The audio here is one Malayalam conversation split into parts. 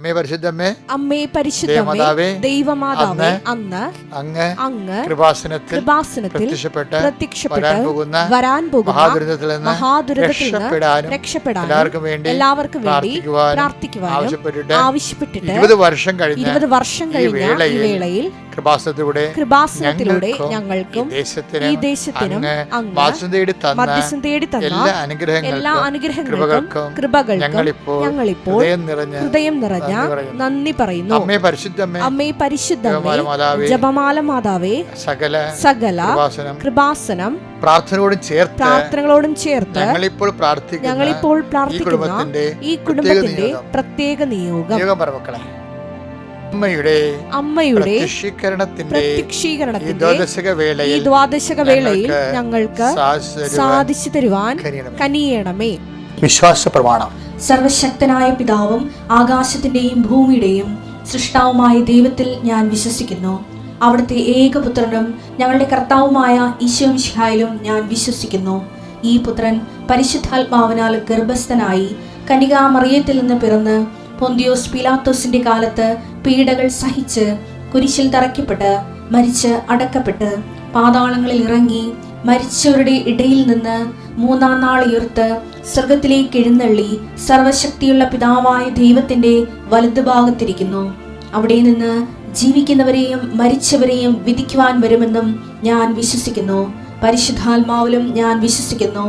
അമ്മേ പരിശുദ്ധമ്മേ, അമ്മേ പരിശുദ്ധമേ, ദൈവമാതാവേ, അങ്ങ് കൃപാസനത്തിൽ പ്രത്യക്ഷപ്പെട്ട് വരാൻ പോകുന്ന മഹാദുരിതത്തിൽ നിന്ന് രക്ഷപ്പെടാനും എല്ലാവർക്കും വേണ്ടി പ്രാർത്ഥിക്കുവാനും ആവശ്യപ്പെട്ടിട്ട് 20 വർഷം കഴിഞ്ഞ ഈ വേളയിൽ കൃപാസനത്തിലൂടെ ഞങ്ങൾക്കും ഈ ദേശത്തിനും മധ്യസ്ഥം തേടി തന്ന എല്ലാ അനുഗ്രഹങ്ങൾക്കും കൃപകൾക്കും ഞങ്ങളിപ്പോൾ ഹൃദയം നിറഞ്ഞ നന്ദി പറയുന്നു. അമ്മേ പരിശുദ്ധമേ, ജപമാല മാതാവേ, സകല കൃപാസനം പ്രാർത്ഥനകളോടും ചേർത്ത് ഞങ്ങളിപ്പോൾ പ്രാർത്ഥിക്കുന്ന ഈ കുടുംബത്തിന്റെ പ്രത്യേക നിയോഗം അമ്മയുടെ പ്രത്യക്ഷീകരണത്തിന്റെ ഈ ദ്വാദശക വേളയിൽ ഞങ്ങൾക്ക് സാധിച്ചു തരുവാൻ കനിയണമേ. വിശ്വാസ പ്രമാണം. സർവശക്തനായ പിതാവും ആകാശത്തിന്റെയും ഭൂമിയുടെയും സൃഷ്ടാവുമായ ദൈവത്തിൽ ഞാൻ വിശ്വസിക്കുന്നു. അവിടുത്തെ ഏകപുത്രനും ഞങ്ങളുടെ കർത്താവുമായ ഈശോ മിശിഹായിലും ഞാൻ വിശ്വസിക്കുന്നു. ഈ പുത്രൻ പരിശുദ്ധാത്മാവിനാൽ ഗർഭസ്ഥനായി കന്യകാമറിയത്തിൽ നിന്ന് പിറന്ന് പൊന്തിയോസ് പീലാത്തോസിന്റെ കാലത്ത് പീഡകൾ സഹിച്ച് കുരിശിൽ തറയ്ക്കപ്പെട്ട് മരിച്ച് അടക്കപ്പെട്ട് പാതാളങ്ങളിൽ ഇറങ്ങി മരിച്ചവരുടെ ഇടയിൽ നിന്ന് 3-ാം നാൾ ഉയർത്ത് സ്വർഗത്തിലേക്ക് എഴുന്നള്ളി സർവശക്തിയുള്ള പിതാവായ ദൈവത്തിന്റെ വലതുഭാഗത്തിരിക്കുന്നു. അവിടെ നിന്ന് ജീവിക്കുന്നവരെയും മരിച്ചവരെയും വിധിക്കുവാൻ വരുമെന്നും ഞാൻ വിശ്വസിക്കുന്നു. പരിശുദ്ധാത്മാവിലും ഞാൻ വിശ്വസിക്കുന്നു.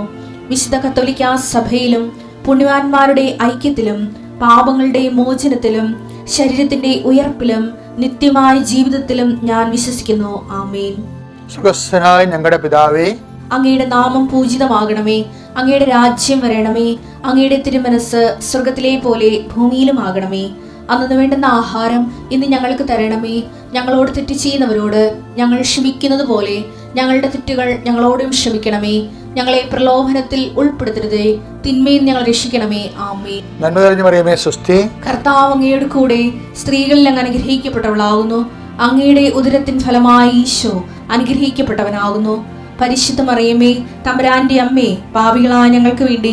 വിശുദ്ധ കത്തോലിക്കാ സഭയിലും പുണ്യവാന്മാരുടെ ഐക്യത്തിലും പാപങ്ങളുടെ മോചനത്തിലും ശരീരത്തിന്റെ ഉയർപ്പിലും നിത്യമായ ജീവിതത്തിലും ഞാൻ വിശ്വസിക്കുന്നു. ആമേൻ. സുഖസ്ഥനായ ഞങ്ങളുടെ പിതാവേ, അങ്ങയുടെ നാമം പൂജിതമാകണമേ. അങ്ങയുടെ രാജ്യം വരണമേ. അങ്ങയുടെ തിരുമനസ് സ്വർഗത്തിലെ പോലെ ഭൂമിയിലും ആകണമേ. അന്നു വേണ്ടുന്ന ആഹാരം ഇന്ന് ഞങ്ങൾക്ക് തരണമേ. ഞങ്ങളോട് തെറ്റ് ചെയ്യുന്നവരോട് ഞങ്ങൾ ക്ഷമിക്കുന്നത് പോലെ ഞങ്ങളുടെ തെറ്റുകൾ ഞങ്ങളോടും ക്ഷമിക്കണമേ. ഞങ്ങളെ പ്രലോഭനത്തിൽ ഉൾപ്പെടുത്തരുതേ, തിന്മയിൽ ഞങ്ങൾ രക്ഷിക്കണമേ. ആമേൻ. നന്മ നിറഞ്ഞ മറിയമേ, സ്വസ്തി. കർത്താവ് അങ്ങയുടെ കൂടെ സ്ത്രീകളിൽ അങ്ങ് അനുഗ്രഹിക്കപ്പെട്ടവളാകുന്നു. അങ്ങയുടെ ഉദരത്തിൻ ഫലമായി ഈശോ അനുഗ്രഹിക്കപ്പെട്ടവനാകുന്നു. പരിശുദ്ധ മറിയമേ, തമ്പുരാന്റെ അമ്മേ, പാപികളായ ഞങ്ങൾക്ക് വേണ്ടി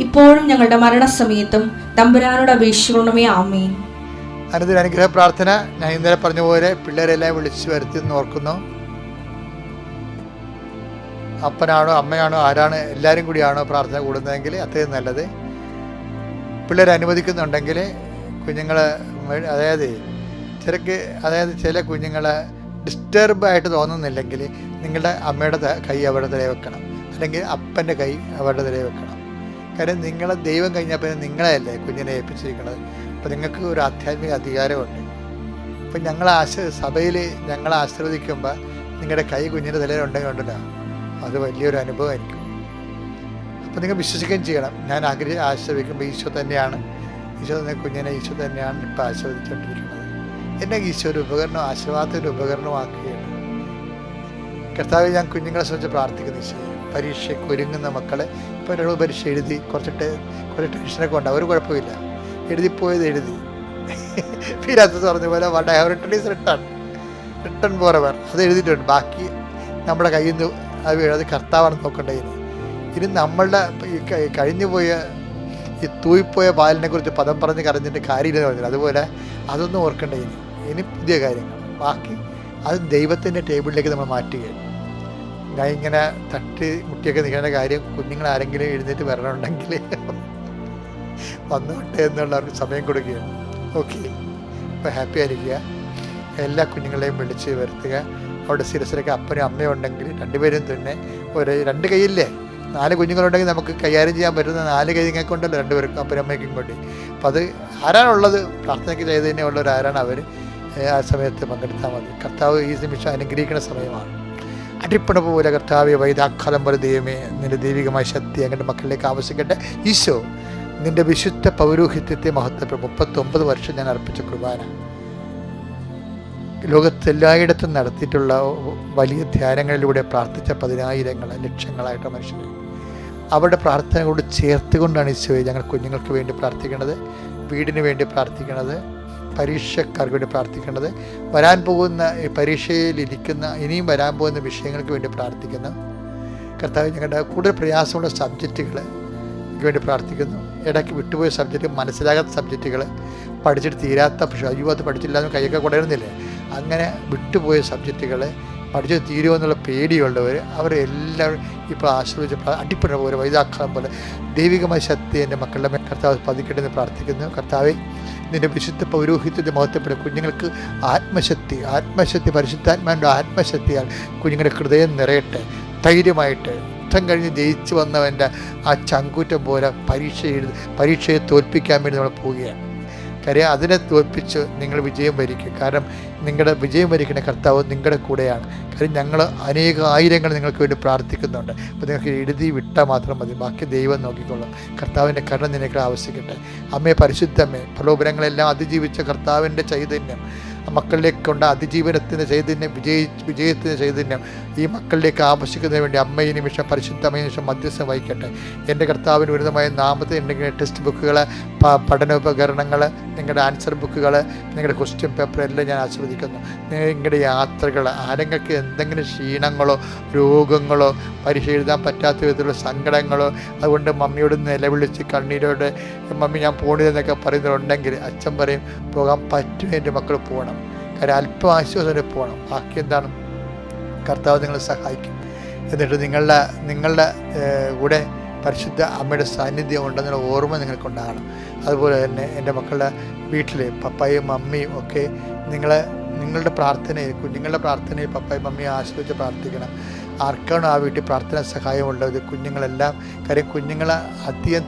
ഇപ്പോഴും ഞങ്ങളുടെ മരണസമയത്തും തമ്പുരാനോട് അപേക്ഷിക്കണമേ. ആമേൻ. അനുഗ്രഹ പ്രാർത്ഥന. ഞാൻ ഇന്നലെ പറഞ്ഞ പോലെ പിള്ളേരെല്ലാം വിളിച്ചു വരുത്തി ഓർക്കുന്നു. അപ്പനാണോ അമ്മയാണോ ആരാണ് എല്ലാവരും കൂടിയാണോ പ്രാർത്ഥന കൂടുന്നതെങ്കിൽ അത്രയും നല്ലത്. പിള്ളേർ അനുവദിക്കുന്നുണ്ടെങ്കിൽ കുഞ്ഞുങ്ങൾ, അതായത് ചില കുഞ്ഞുങ്ങൾ ഡിസ്റ്റർബായിട്ട് തോന്നുന്നില്ലെങ്കിൽ നിങ്ങളുടെ അമ്മയുടെ കൈ അവരുടെ തലയിൽ വെക്കണം, അല്ലെങ്കിൽ അപ്പൻ്റെ കൈ അവരുടെ തലയിൽ വെക്കണം. കാര്യം നിങ്ങളെ ദൈവം കഴിഞ്ഞാൽ പിന്നെ നിങ്ങളെയല്ലേ കുഞ്ഞിനെ ഏൽപ്പിച്ചിരിക്കുന്നത്. അപ്പോൾ നിങ്ങൾക്ക് ഒരു ആധ്യാത്മിക അധികാരമുണ്ട്. ഇപ്പം സഭയിൽ ഞങ്ങളെ ആശീർവദിക്കുമ്പോൾ നിങ്ങളുടെ കൈ കുഞ്ഞിൻ്റെ തലയിലുണ്ടെങ്കിൽ ഉണ്ടല്ലോ, അത് വലിയൊരു അനുഭവമായിരിക്കും. അപ്പോൾ നിങ്ങൾ വിശ്വസിക്കുകയും ചെയ്യണം. ഞാൻ ആശീർവദിക്കുമ്പോൾ ഈശോ തന്നെയാണ്, കുഞ്ഞിനെ ഈശോ തന്നെയാണ് ഇപ്പോൾ ആശീർവദിച്ചുകൊണ്ടിരിക്കുന്നത്. എന്നെ ഈശോ ഒരു ഉപകരണം, ആശീർവാദത്തിൻ്റെ ഉപകരണമാക്കുകയാണ്. കർത്താവ്, ഞാൻ കുഞ്ഞുങ്ങളെ സംബന്ധിച്ച് പ്രാർത്ഥിക്കുന്ന ഈശോ, പരീക്ഷയ്ക്ക് ഒരുങ്ങുന്ന മക്കളെ ഇപ്പോൾ ഒരാൾ പരീക്ഷ എഴുതി കുറച്ച് ടെൻഷനൊക്കെ ഉണ്ടാവും, ഒരു കുഴപ്പമില്ല. എഴുതിപ്പോയത് എഴുതി. ഫീരാത്ത് പറഞ്ഞ പോലെ what I have written is written Forever. അത് എഴുതിയിട്ടുണ്ട്. ബാക്കി നമ്മുടെ കയ്യിൽ നിന്ന് അത് കർത്താവാണ് നോക്കേണ്ടത്. ഇനി നമ്മളുടെ കഴിഞ്ഞുപോയ ഈ തൂയിപ്പോയ പാലിനെ കുറിച്ച് പദം പറഞ്ഞ് കരഞ്ഞിട്ട് കാര്യമില്ലെന്ന് പറഞ്ഞില്ല. അതുപോലെ അതൊന്നും ഓർക്കേണ്ടത്. ഇനി പുതിയ കാര്യങ്ങൾ ബാക്കി അത് ദൈവത്തിൻ്റെ ടേബിളിലേക്ക് നമ്മൾ മാറ്റുകയാണ്. ഞാൻ ഇങ്ങനെ തട്ടി മുട്ടിയൊക്കെ നിൽക്കേണ്ട കാര്യം കുഞ്ഞുങ്ങളാരെങ്കിലും എഴുന്നേറ്റ് വരണമെന്നുണ്ടെങ്കിൽ വന്നോട്ടെ എന്നുള്ളവർക്ക് സമയം കൊടുക്കുകയാണ്. ഓക്കെ, അപ്പോൾ ഹാപ്പി ആയിരിക്കുക. എല്ലാ കുഞ്ഞുങ്ങളെയും വിളിച്ച് വരുത്തുക. അവിടെ ശിരസിലൊക്കെ അപ്പനും അമ്മയും ഉണ്ടെങ്കിൽ രണ്ടുപേരും തന്നെ രണ്ട് കൈയില്ലേ, 4 കുഞ്ഞുങ്ങളുണ്ടെങ്കിൽ നമുക്ക് കൈകാര്യം ചെയ്യാൻ പറ്റുന്ന 4 കൈ നിങ്ങൾക്ക് ഉണ്ടല്ലോ, രണ്ടുപേർക്കും അപ്പനും അമ്മയ്ക്കും കൊണ്ട്. അപ്പോൾ അത് ആരാണുള്ളത്, പ്രാർത്ഥനയ്ക്ക് ചെയ്തതിനെ ഉള്ളവർ ആരാണ്, അവർ ആ സമയത്ത് പങ്കെടുത്താൽ മതി. കർത്താവ് ഈ നിമിഷം അനുഗ്രഹിക്കുന്ന സമയമാണ്. അടിപ്പണ പോലെ കർത്താവെ, വൈദാഖാലം പോലെ ദൈവമേ, നിൻ്റെ ദൈവികമായ ശക്തി അങ്ങയുടെ മക്കളിലേക്ക് ആവശ്യിക്കട്ടെ. ഈശോ, നിൻ്റെ വിശുദ്ധ പൗരോഹിത്യത്തെ മഹത്വപ്പെടും. 39 വർഷം ഞാൻ അർപ്പിച്ച കുർബാന ലോകത്തെല്ലായിടത്തും നടത്തിയിട്ടുള്ള വലിയ ധ്യാനങ്ങളിലൂടെ പ്രാർത്ഥിച്ച 10,000 ലക്ഷങ്ങളായിട്ട് മനുഷ്യർ അവരുടെ പ്രാർത്ഥനകളോട് ചേർത്തുകൊണ്ടാണ് ഈശോയെ ഞങ്ങൾ കുഞ്ഞുങ്ങൾക്ക് വേണ്ടി പ്രാർത്ഥിക്കുന്നത്, വീടിന് വേണ്ടി പ്രാർത്ഥിക്കുന്നത്, പരീക്ഷക്കാർക്ക് വേണ്ടി പ്രാർത്ഥിക്കുന്നത്, വരാൻ പോകുന്ന പരീക്ഷയിലിരിക്കുന്ന ഇനിയും വരാൻ പോകുന്ന വിഷയങ്ങൾക്ക് വേണ്ടി പ്രാർത്ഥിക്കുന്നു. കർത്താവ്, ഞങ്ങളുടെ കൂടുതൽ പ്രയാസമുള്ള സബ്ജക്റ്റുകൾ വേണ്ടി പ്രാർത്ഥിക്കുന്നു. ഇടയ്ക്ക് വിട്ടുപോയ സബ്ജക്റ്റ്, മനസ്സിലാകാത്ത സബ്ജക്റ്റുകൾ, പഠിച്ചിട്ട് തീരാത്ത, പക്ഷേ അയ്യോ അത് പഠിച്ചില്ല എന്ന് കൈയൊക്കെ കൊടരുന്നില്ലേ, അങ്ങനെ വിട്ടുപോയ സബ്ജക്റ്റുകൾ പഠിച്ച് തീരുമെന്നുള്ള പേടിയുള്ളവർ അവരെല്ലാവരും ഇപ്പോൾ ആശ്രയിച്ച് അടിപ്പെടുന്ന പോലെ വൈതാക്കാലം പോലെ ദൈവികമായ ശക്തി എൻ്റെ മക്കളുടെ മേൽ കർത്താവ് പതിക്കട്ടെന്ന് പ്രാർത്ഥിക്കുന്നു. കർത്താവെ, നിൻ്റെ വിശുദ്ധ പൗരോഹിത്യത്തെ മഹത്വപ്പെടും കുഞ്ഞുങ്ങൾക്ക് ആത്മശക്തി പരിശുദ്ധാത്മാവിൻ്റെ ആത്മശക്തിയാൽ കുഞ്ഞുങ്ങളുടെ ഹൃദയം നിറയട്ടെ. ധൈര്യമായിട്ട് യുദ്ധം കഴിഞ്ഞ് ജയിച്ചു വന്നവൻ്റെ ആ ചങ്കൂറ്റം പോലെ പരീക്ഷയെ തോൽപ്പിക്കാൻ വേണ്ടി നമ്മൾ പോവുകയാണ്. കാര്യം അതിനെ തോൽപ്പിച്ച് നിങ്ങൾ വിജയം വരിക്കും. കാരണം നിങ്ങളുടെ വിജയം വരിക്കുന്ന കർത്താവ് നിങ്ങളുടെ കൂടെയാണ്. കാര്യം ഞങ്ങൾ ആയിരങ്ങൾ നിങ്ങൾക്ക് വേണ്ടി പ്രാർത്ഥിക്കുന്നുണ്ട്. അപ്പോൾ നിങ്ങൾക്ക് എഴുതി വിട്ടാൽ മാത്രം മതി, ബാക്കി ദൈവം നോക്കിക്കൊള്ളും. കർത്താവിൻ്റെ കരുണ നിനക്ക് ആവശ്യിക്കട്ടെ. അമ്മേ, പരിശുദ്ധമ്മേ, പ്രലോഭനങ്ങളെല്ലാം അതിജീവിച്ച കർത്താവിൻ്റെ ചൈതന്യം മക്കളിലേക്ക് കൊണ്ട് അതിജീവനത്തിൻ്റെ ചൈതന്യം, വിജയത്തിൻ്റെ ചൈതന്യം ഈ മക്കളിലേക്ക് ആവശ്യിക്കുന്നതിന് വേണ്ടി അമ്മ ഈ നിമിഷം പരിശുദ്ധമായ നിമിഷം മധ്യസ്ഥം വഹിക്കട്ടെ. എൻ്റെ കർത്താവിന് ഉന്നതമായ നാമത്തിൽ ഉണ്ടെങ്കിൽ ടെക്സ്റ്റ് ബുക്കുകൾ, പഠനോപകരണങ്ങൾ, നിങ്ങളുടെ ആൻസർ ബുക്കുകൾ, നിങ്ങളുടെ ക്വസ്റ്റ്യൻ പേപ്പർ എല്ലാം ഞാൻ ആസ്വദിക്കുന്നു. നിങ്ങളുടെ യാത്രകൾ, ആരെങ്കിലും എന്തെങ്കിലും ക്ഷീണങ്ങളോ രോഗങ്ങളോ പരീക്ഷ എഴുതാൻ പറ്റാത്ത വിധത്തിലുള്ള സങ്കടങ്ങളോ അതുകൊണ്ട് മമ്മിയോട് നിലവിളിച്ച് കണ്ണീരോടെ മമ്മി ഞാൻ പോണിതെന്നൊക്കെ പറയുന്നവരുണ്ടെങ്കിൽ അച്ഛൻ പറയും പോകാൻ പറ്റും, എൻ്റെ മക്കൾ പോകണം. കാര്യം അല്പം ആശ്വാസം പോകണം. ബാക്കി എന്താണ്, കർത്താവ് നിങ്ങളെ സഹായിക്കും. എന്നിട്ട് നിങ്ങളുടെ കൂടെ പരിശുദ്ധ അമ്മയുടെ സാന്നിധ്യം ഉണ്ടെന്നുള്ള ഓർമ്മ നിങ്ങൾക്കുണ്ടാകണം. അതുപോലെ തന്നെ എൻ്റെ മക്കളുടെ വീട്ടിൽ പപ്പായും മമ്മിയും ഒക്കെ നിങ്ങളുടെ പ്രാർത്ഥനയിൽ, കുഞ്ഞുങ്ങളുടെ പ്രാർത്ഥനയിൽ പപ്പായും മമ്മിയും ആശ്രയിച്ച് പ്രാർത്ഥിക്കണം. ആർക്കാണോ ആ വീട്ടിൽ പ്രാർത്ഥന സഹായമുള്ളത് കുഞ്ഞുങ്ങളെല്ലാം. കാര്യം കുഞ്ഞുങ്ങളെ അധികം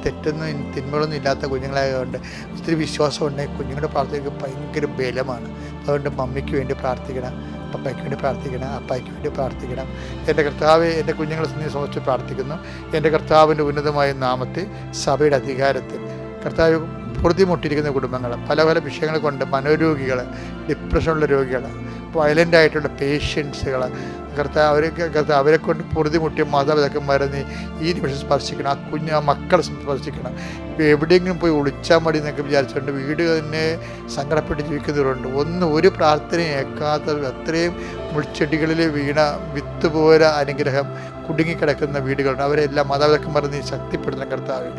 തിന്മകളൊന്നും ഇല്ലാത്ത കുഞ്ഞുങ്ങളായതുകൊണ്ട് ഒത്തിരി വിശ്വാസം ഉണ്ടെങ്കിൽ കുഞ്ഞുങ്ങളുടെ പ്രാർത്ഥനയ്ക്ക് ഭയങ്കര ബലമാണ്. അതുകൊണ്ട് മമ്മിക്ക് വേണ്ടി പ്രാർത്ഥിക്കണം, പപ്പയ്ക്ക് വേണ്ടി പ്രാർത്ഥിക്കണം, അപ്പായ്ക്ക് വേണ്ടി പ്രാർത്ഥിക്കണം. എൻ്റെ കർത്താവ് എൻ്റെ കുഞ്ഞുങ്ങളെ സമർപ്പിച്ച് പ്രാർത്ഥിക്കുന്നു. എൻ്റെ കർത്താവിൻ്റെ ഉന്നതമായ നാമത്തിൽ സഭയുടെ അധികാരത്തിൽ കർത്താവ് പൊറുതിമുട്ടിയിരിക്കുന്ന കുടുംബങ്ങൾ, പല പല വിഷയങ്ങൾ കൊണ്ട് മനോരോഗികൾ, ഡിപ്രഷനുള്ള രോഗികൾ, വയലൻ്റായിട്ടുള്ള പേഷ്യൻസുകൾ, കർത്താവ് അവരെ കൊണ്ട് പൊറുതിമുട്ടിയ മാതാപിതാക്കന്മാരെ നീ ഈ നിമിഷം സ്പർശിക്കണം. ആ മക്കളെ സ്പർശിക്കണം. ഇപ്പോൾ എവിടെയെങ്കിലും പോയി ഒളിച്ചാൽ മതി എന്നൊക്കെ വിചാരിച്ചുകൊണ്ട് വീട് തന്നെ സങ്കടപ്പെട്ട് ജീവിക്കുന്നവരുണ്ട്. ഒരു പ്രാർത്ഥനയും ഏക്കാത്ത അത്രയും മുൾച്ചെടികളിൽ വീണ വിത്ത് പോലെ അനുഗ്രഹം കുടുങ്ങിക്കിടക്കുന്ന വീടുകളുണ്ട്. അവരെല്ലാം മാതാപിതാക്കന്മാരെ നീ ശക്തിപ്പെടുത്തണം കർത്താവ്.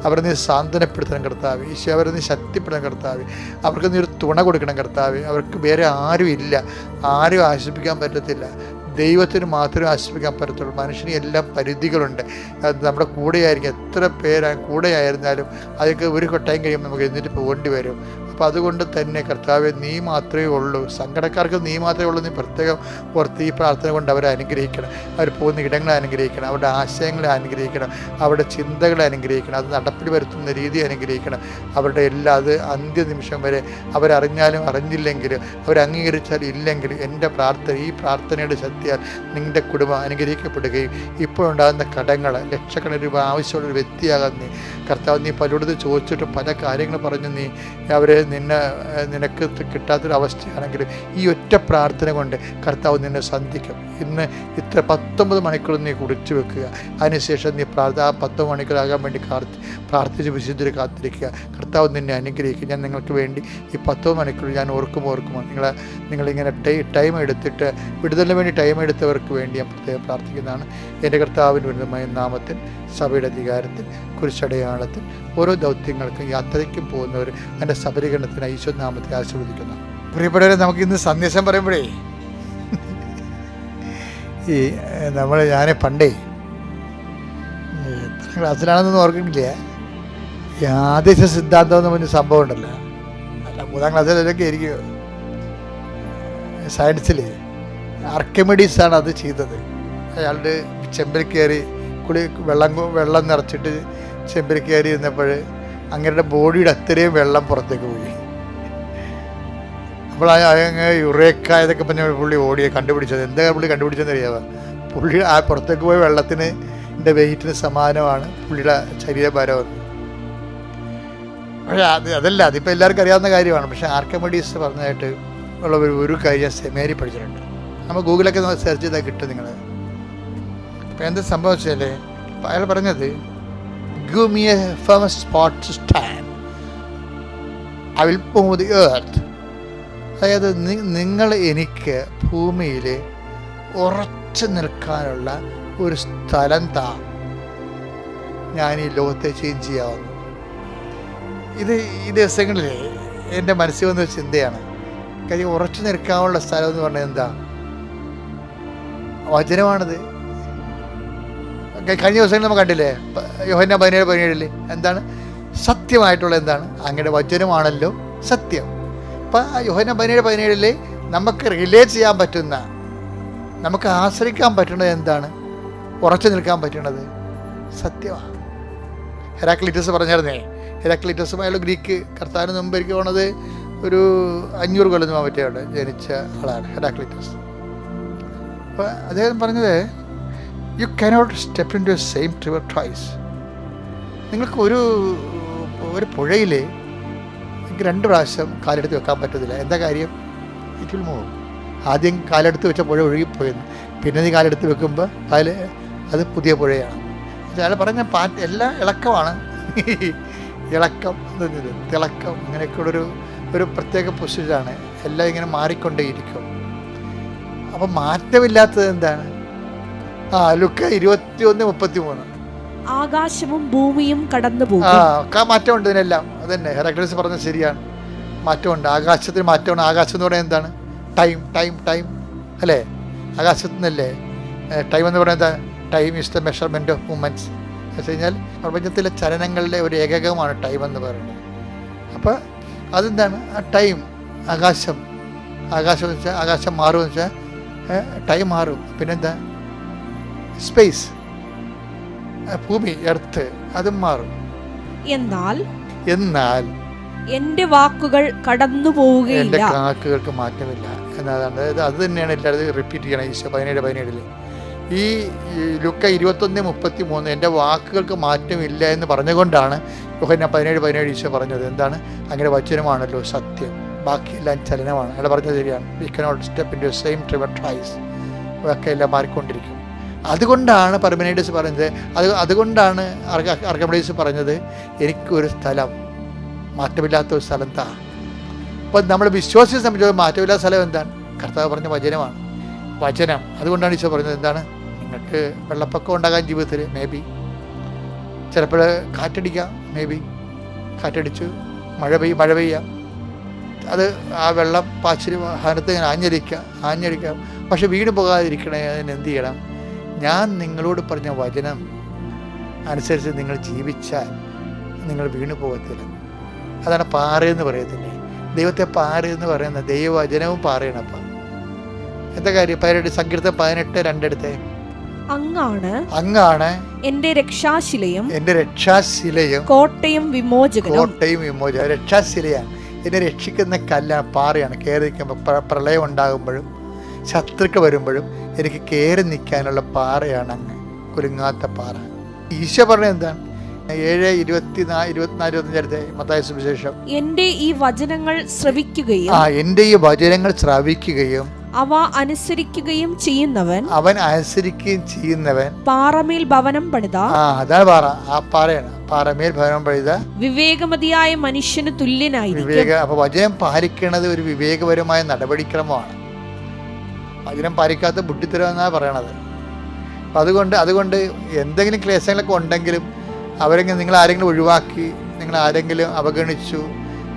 അവരെ നീ സാന്ത്വനപ്പെടുത്തണം കർത്താവ്. ഈശോ അവരെ നീ ശക്തിപ്പെടുത്തണം കർത്താവ്. അവർക്ക് നീ ഒരു തുണ കൊടുക്കണം കർത്താവ്. അവർക്ക് വേറെ ആരും ഇല്ല, ആരും ആശ്വസിപ്പിക്കാൻ പറ്റത്തില്ല. ദൈവത്തിന് മാത്രമേ ആശ്വസിപ്പിക്കാൻ പറ്റത്തുള്ളൂ. മനുഷ്യന് എല്ലാം പരിധികളുണ്ട്. അത് നമ്മുടെ കൂടെയായിരിക്കും, എത്ര കൂടെയായിരുന്നാലും അതൊക്കെ ഒരു കൊട്ടായം കഴിയുമ്പോൾ നമുക്ക് എന്നിട്ട് പോകേണ്ടി വരും. അപ്പോൾ അതുകൊണ്ട് തന്നെ കർത്താവെ നീ മാത്രമേ ഉള്ളൂ, സങ്കടക്കാർക്ക് നീ മാത്രമേ ഉള്ളൂ. നീ പ്രത്യേകം ഓർത്ത് ഈ പ്രാർത്ഥന കൊണ്ട് അവരെ അനുഗ്രഹിക്കണം. അവർ പോകുന്ന ഇടങ്ങളെ അനുഗ്രഹിക്കണം, അവരുടെ ആശയങ്ങളെ അനുഗ്രഹിക്കണം, അവരുടെ ചിന്തകളെ അനുഗ്രഹിക്കണം, അത് നടപ്പിൽ വരുത്തുന്ന രീതി അനുഗ്രഹിക്കണം. അവരുടെ അത് അന്ത്യനിമിഷം വരെ അവരറിഞ്ഞാലും അറിഞ്ഞില്ലെങ്കിലും അവരംഗീകരിച്ചാലും ഇല്ലെങ്കിലും എൻ്റെ ഈ പ്രാർത്ഥനയുടെ ശക്തിയാൽ നിങ്ങളുടെ കുടുംബം അനുഗ്രഹിക്കപ്പെടുകയും ഇപ്പോഴുണ്ടാകുന്ന കടങ്ങൾ ലക്ഷക്കണക്കിന് രൂപ ആവശ്യമുള്ളൊരു വ്യക്തിയാകാൻ നീ കർത്താവ് നീ പലയിടത്ത് ചോദിച്ചിട്ടും പല കാര്യങ്ങൾ പറഞ്ഞ് നീ അവരെ നിനക്ക് കിട്ടാത്തൊരവസ്ഥയാണെങ്കിലും ഈ ഒറ്റ പ്രാർത്ഥന കൊണ്ട് കർത്താവ് നിന്നെ സന്ധിക്കും. ഇന്ന് ഇത്ര 19 മണിക്കൂർ നീ കുറിച്ച് വെക്കുക. അതിനുശേഷം നീ ആ 10 മണിക്കൂറാകാൻ വേണ്ടി പ്രാർത്ഥിച്ച് വിശുദ്ധരെ കാത്തിരിക്കുക. കർത്താവ് നിന്നെ അനുഗ്രഹിക്കുക. ഞാൻ നിങ്ങൾക്ക് വേണ്ടി ഈ 10 മണിക്കൂർ ഞാൻ ഓർക്കുമ്പോൾ നിങ്ങളിങ്ങനെ ടൈം എടുത്തിട്ട് വിടുതലിന് വേണ്ടി ടൈം എടുത്തവർക്ക് വേണ്ടി ഞാൻ പ്രത്യേകം പ്രാർത്ഥിക്കുന്നതാണ്. എൻ്റെ കർത്താവിൻ്റെ ഉന്നതമായ നാമത്തിൽ സഭയുടെ അധികാരത്തിൽ കുരിശടയാളത്തിൽ ഓരോ ദൗത്യങ്ങൾക്കും യാത്രയ്ക്കും പോകുന്നവർ എൻ്റെ സബലീകരണത്തിന് ഈശോ നാമത്തിൽ ആശീർവദിക്കുന്നു. പ്രിയപ്പെട്ടവരെ, നമുക്കിന്ന് സന്ദേശം പറയുമ്പോഴേ ഞാൻ പണ്ടേ എത്ര ക്ലാസ്സിലാണെന്നൊന്നും ഓർക്കുന്നില്ല, ഈ ആദേശ സിദ്ധാന്തം എന്ന് പറഞ്ഞ സംഭവം ഉണ്ടല്ലോ, അല്ല 3ാം ക്ലാസ്സിലൊക്കെ ആയിരിക്കും, സയൻസിൽ ആർക്കിമിഡീസാണ് അത് ചെയ്തത്. അയാളുടെ ചെമ്പിൽ കയറി വെള്ളം നിറച്ചിട്ട് ചെമ്പിൽ കയറി ഇരുന്നപ്പോൾ അങ്ങയുടെ ബോഡിയുടെ അത്രയും വെള്ളം പുറത്തേക്ക് പോയി. അപ്പോൾ അങ്ങ് യുറേക്ക ഇതൊക്കെ പറഞ്ഞ പുള്ളി കണ്ടുപിടിച്ചത്. എന്താ പുള്ളി കണ്ടുപിടിച്ചതെന്ന് അറിയാമോ? പുള്ളി ആ പുറത്തേക്ക് പോയ വെള്ളത്തിന് വെയിറ്റിന് സമാനമാണ് പുള്ളിയുടെ ശരീരഭാരം. പക്ഷേ അതല്ല, അതിപ്പോൾ എല്ലാവർക്കും അറിയാവുന്ന കാര്യമാണ്. പക്ഷേ ആർക്കിമിഡീസ് പറഞ്ഞതായിട്ട് ഉള്ള ഒരു കാര്യം സെമിനാരി പഠിച്ചിട്ടുണ്ട്. നമ്മൾ ഗൂഗിളൊക്കെ സെർച്ച് ചെയ്താൽ കിട്ടും നിങ്ങൾ. അപ്പോൾ എന്താ സംഭവിച്ചാൽ അയാൾ പറഞ്ഞത് give me a firm spot to stand, I will move the earth. അതായത് നിങ്ങൾ എനിക്ക് ഭൂമിയിൽ ഉറച്ചു നിൽക്കാനുള്ള ഒരു സ്ഥലം താ, ഞാൻ ഈ ലോകത്തെ ചേഞ്ച് ചെയ്യാവുന്നു. ഈ ദിവസങ്ങളിൽ എൻ്റെ മനസ്സിൽ വന്നൊരു ചിന്തയാണ്. കാര്യം ഉറച്ചു നിൽക്കാനുള്ള സ്ഥലം എന്ന് പറഞ്ഞാൽ എന്താ? വചനമാണത്. കഴിഞ്ഞ ദിവസങ്ങളിൽ നമ്മൾ കണ്ടില്ലേ, യോഹന്നാൻ 17:17 എന്താണ്? സത്യമായിട്ടുള്ള എന്താണ്? അങ്ങയുടെ വചനമാണല്ലോ സത്യം. അപ്പം യോഹന്നാൻ 17:17 നമുക്ക് റിലേറ്റ് ചെയ്യാൻ പറ്റുന്ന, നമുക്ക് ആശ്രയിക്കാൻ പറ്റുന്നത് എന്താണ്? ഉറച്ചു നിൽക്കാൻ പറ്റുന്നത് സത്യമാണ്. ഹെരാക്ലിറ്റസ് പറഞ്ഞായിരുന്നേ, ഹെരാക്ലിറ്റസും അയാൾ ഗ്രീക്ക്, കർത്താവിന് മുമ്പ് എനിക്ക് പോണത് ഒരു 500 കൊല്ലം പറ്റിയാണ് ജനിച്ച ആളാണ് ഹെരാക്ലിറ്റസ്. അപ്പോൾ അദ്ദേഹം പറഞ്ഞത്, you cannot step into a same river twice. നിങ്ങൾക്ക് ഒരു പുഴയിൽ എനിക്ക് 2 പ്രാവശ്യം കാലെടുത്ത് വെക്കാൻ പറ്റത്തില്ല. എന്താ കാര്യം? It will move. ആദ്യം കാലെടുത്ത് വെച്ച പുഴ ഒഴുകിപ്പോയെന്ന്, പിന്നെ നീ കാലെടുത്ത് വെക്കുമ്പോൾ അത് പുതിയ പുഴയാണ്. അയാൾ പറഞ്ഞ എല്ലാം ഇളക്കമാണ്. ഇളക്കം, തിളക്കം, ഇങ്ങനെയൊക്കെയുള്ളൊരു പ്രത്യേക പൊസിഷനാണ്. എല്ലാം ഇങ്ങനെ മാറിക്കൊണ്ടേയിരിക്കും. അപ്പം മാറ്റമില്ലാത്തത് എന്താണ്? ലുക്ക 21:33. ആകാശവും ഭൂമിയും കടന്നു പോകും. മാറ്റമുണ്ട് ഇതിനെല്ലാം. അതന്നെ ഹെറാക്ലിറ്റസ് പറഞ്ഞത് ശരിയാണ്. മാറ്റമുണ്ട്, ആകാശത്തിന് മാറ്റമാണ്. ആകാശം എന്ന് പറയുന്നത് എന്താണ്? ടൈം അല്ലേ? ആകാശത്തു നിന്നല്ലേ ടൈം എന്ന് പറയുന്നത്? Time is the measurement of movements. എന്ന് വെച്ച് കഴിഞ്ഞാൽ പ്രപഞ്ചത്തിലെ ചലനങ്ങളുടെ ഒരു ഏകകമാണ് ടൈം എന്ന് പറയുന്നത്. അപ്പോൾ അതെന്താണ്? ആ ടൈം, ആകാശം എന്ന് വെച്ചാൽ ആകാശം മാറുമെന്ന് വെച്ചാൽ ടൈം മാറും. പിന്നെന്താ? സ്പേസ്, ഭൂമി, എർത്ത്, അതും മാറും. എന്നാൽ എൻ്റെ വാക്കുകൾ കടന്നു പോവുകയില്ല. എൻ്റെ വാക്കുകൾക്ക് മാറ്റമില്ല എന്നതാണ്. അത് തന്നെയാണ് എല്ലാവരും റിപ്പീറ്റ് ചെയ്യണം. ഈശോ 17:17 ഈ ലുക്ക 21:33 എൻ്റെ വാക്കുകൾക്ക് മാറ്റമില്ല എന്ന് പറഞ്ഞുകൊണ്ടാണ് യോഹന്നാൻ 17:17 ഈശോ പറഞ്ഞത്. എന്താണ്? അങ്ങനെ വചനമാണല്ലോ സത്യം, ബാക്കിയെല്ലാം ചലനമാണ്. അയാൾ പറഞ്ഞത് ശരിയാണ്. We cannot step into same river twice. ഒക്കെ എല്ലാം മാറിക്കൊണ്ടിരിക്കും. അതുകൊണ്ടാണ് പർമെനൈഡസ് പറഞ്ഞത്, അതുകൊണ്ടാണ് അർക്കമിഡീസ് പറഞ്ഞത്, എനിക്കൊരു സ്ഥലം, മാറ്റമില്ലാത്തൊരു സ്ഥലം താ. അപ്പം നമ്മൾ വിശ്വാസിയെ സംബന്ധിച്ച് മാറ്റമില്ലാത്ത സ്ഥലം എന്താണ്? കർത്താവ് പറഞ്ഞ വചനമാണ്. വചനം. അതുകൊണ്ടാണ് ഈശോ പറഞ്ഞത് എന്താണ്? നിങ്ങൾക്ക് വെള്ളപ്പൊക്കം ഉണ്ടാകാൻ ജീവിതത്തിൽ മേ ബി, ചിലപ്പോൾ കാറ്റടിക്കാം, മേ ബി കാറ്റടിച്ച് മഴ പെയ്യാം. അത് ആ വെള്ളം പാച്ചിരി വാഹനത്തെ ഇങ്ങനെ ആഞ്ഞടിക്കാം. പക്ഷെ വീണ് പോകാതിരിക്കണേ, അതിന് എന്ത് ചെയ്യണം? ഞാൻ നിങ്ങളോട് പറഞ്ഞ വചനം അനുസരിച്ച് നിങ്ങൾ ജീവിച്ചാൽ നിങ്ങൾ വീണു പോകത്തില്ല. അതാണ് പാറയെന്ന് പറയത്തില്ലേ? ദൈവത്തെ പാറയെന്ന് പറയുന്ന ദൈവവചനവും പാറയാണ്. അപ്പം എന്താ കാര്യം? 18 സങ്കീർത്തനം 18:2 അങ്ങാണ് എന്റെ രക്ഷാശിലയും കോട്ടയും വിമോചകനും. രക്ഷാശിലയാണ്, എന്നെ രക്ഷിക്കുന്ന കല്ലാണ്, പാറയാണ്. കയറി നിൽക്കുമ്പോൾ പ്രളയം ഉണ്ടാകുമ്പോഴും ശത്രുക്കൾ വരുമ്പോഴും എനിക്ക് കയറി നിൽക്കാനുള്ള പാറയാണ് അങ്ങ്, കുലുങ്ങാത്ത പാറ. ഈശോ പറഞ്ഞത് എന്താണ്? 7:24-25 മത്തായി സുവിശേഷം. എന്റെ ഈ വചനങ്ങൾ ശ്രവിക്കുകയും അവ അനുസരിക്കുകയും ചെയ്യുന്നവൻ പാറമേൽ ഭവനം പണിത. അതാണ് പാറ. ആ പാറയാണ്. പാറമേൽ ഭവനം പണിത വിവേകമതിയായ മനുഷ്യന് തുല്യനായിരിക്കും. അപ്പൊ വചനം പാലിക്കുന്നത് ഒരു വിവേകപരമായ നടപടിക്രമമാണ്. വചനം പാലിക്കാത്ത ബുദ്ധിത്തരം എന്നാണ് പറയണത്. അപ്പം അതുകൊണ്ട് എന്തെങ്കിലും ക്ലേശങ്ങളൊക്കെ ഉണ്ടെങ്കിലും നിങ്ങൾ ആരെങ്കിലും ഒഴിവാക്കി, നിങ്ങൾ ആരെങ്കിലും അവഗണിച്ചു,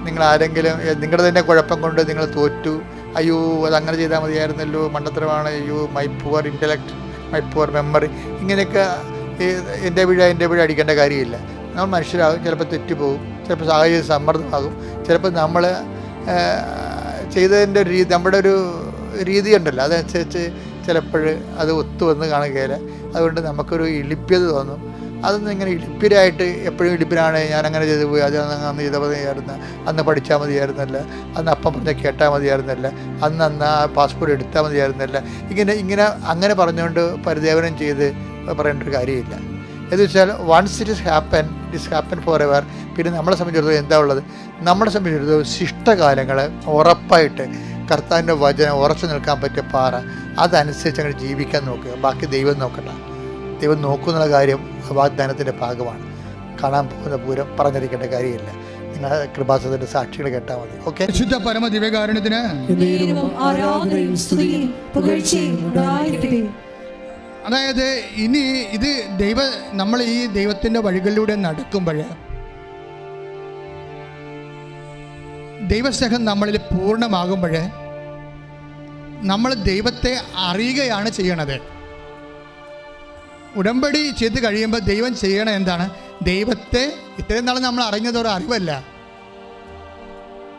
നിങ്ങളുടെ തന്നെ കുഴപ്പം കൊണ്ട് നിങ്ങൾ തോറ്റു, അയ്യോ അതങ്ങനെ ചെയ്താൽ മതിയായിരുന്നല്ലോ, മണ്ടത്തരമാണ്, അയ്യോ my poor intellect, my poor memory, ഇങ്ങനെയൊക്കെ എൻ്റെ വീഴ അടിക്കേണ്ട കാര്യമില്ല. നമ്മൾ മനുഷ്യരാകും, ചിലപ്പോൾ തെറ്റുപോകും, ചിലപ്പോൾ സാഹചര്യ സമ്മർദ്ദമാകും, ചിലപ്പോൾ നമ്മൾ ചെയ്തതിൻ്റെ ഒരു നമ്മുടെ ഒരു രീതി ഉണ്ടല്ലോ, അതനുസരിച്ച് ചിലപ്പോൾ അത് ഒത്തുവന്ന് കാണുകയില്ല. അതുകൊണ്ട് നമുക്കൊരു ഇളിപ്യത തോന്നും. അതൊന്നും ഇങ്ങനെ ഇളിപ്പിരായിട്ട് എപ്പോഴും ഇളിപ്പിനാണ്, ഞാനങ്ങനെ ചെയ്തു പോയി, അത് അന്ന് ചെയ്താൽ മതിയായിരുന്ന, അന്ന് പഠിച്ചാൽ മതിയായിരുന്നല്ല, അന്ന് അപ്പം പറഞ്ഞാൽ കേട്ടാൽ മതിയായിരുന്നല്ല, അന്ന് ആ പാസ്പോർട്ട് എടുത്താൽ മതിയായിരുന്നല്ല, ഇങ്ങനെ അങ്ങനെ പറഞ്ഞുകൊണ്ട് പരിദേവനം ചെയ്ത് പറയേണ്ട ഒരു കാര്യമില്ല. എന്ന് വെച്ചാൽ once it is happen forever. പിന്നെ നമ്മളെ സംബന്ധിച്ചിടത്തോളം എന്താ ഉള്ളത്? നമ്മളെ സംബന്ധിച്ചിടത്തോളം ശിഷ്ടകാലങ്ങൾ ഉറപ്പായിട്ട് കർത്താവിൻ്റെ വചനം ഉറച്ചു നിൽക്കാൻ പറ്റിയ പാറ, അതനുസരിച്ച് അങ്ങനെ ജീവിക്കാൻ നോക്കുക. ബാക്കി ദൈവം നോക്കണ്ട. ദൈവം നോക്കുന്നുള്ള കാര്യം വാഗ്ദാനത്തിൻ്റെ ഭാഗമാണ്. കാണാൻ പോകുന്ന പൂരം പറഞ്ഞിരിക്കേണ്ട കാര്യമില്ല. നിങ്ങൾ കൃപാസനത്തിൻ്റെ സാക്ഷികൾ കേട്ടാൽ മതി. ഓക്കെ. ശുദ്ധ പരമ ദിവ്യകാരുണ്യത്തിന് അതായത് ഇനി ഇത് നമ്മൾ ഈ ദൈവത്തിൻ്റെ വഴികളിലൂടെ നടക്കുമ്പോൾ ദൈവസ്നേഹം നമ്മളിൽ പൂർണ്ണമാകുമ്പോൾ നമ്മൾ ദൈവത്തെ അറിയുകയാണ് ചെയ്യണത്. ഉടമ്പടി ചെയ്ത് കഴിയുമ്പോൾ ദൈവം ചെയ്യണത് എന്താണ്? ദൈവത്തെ ഇത്രയും നാൾ നമ്മൾ അറിഞ്ഞത് ഒരു അറിവല്ല,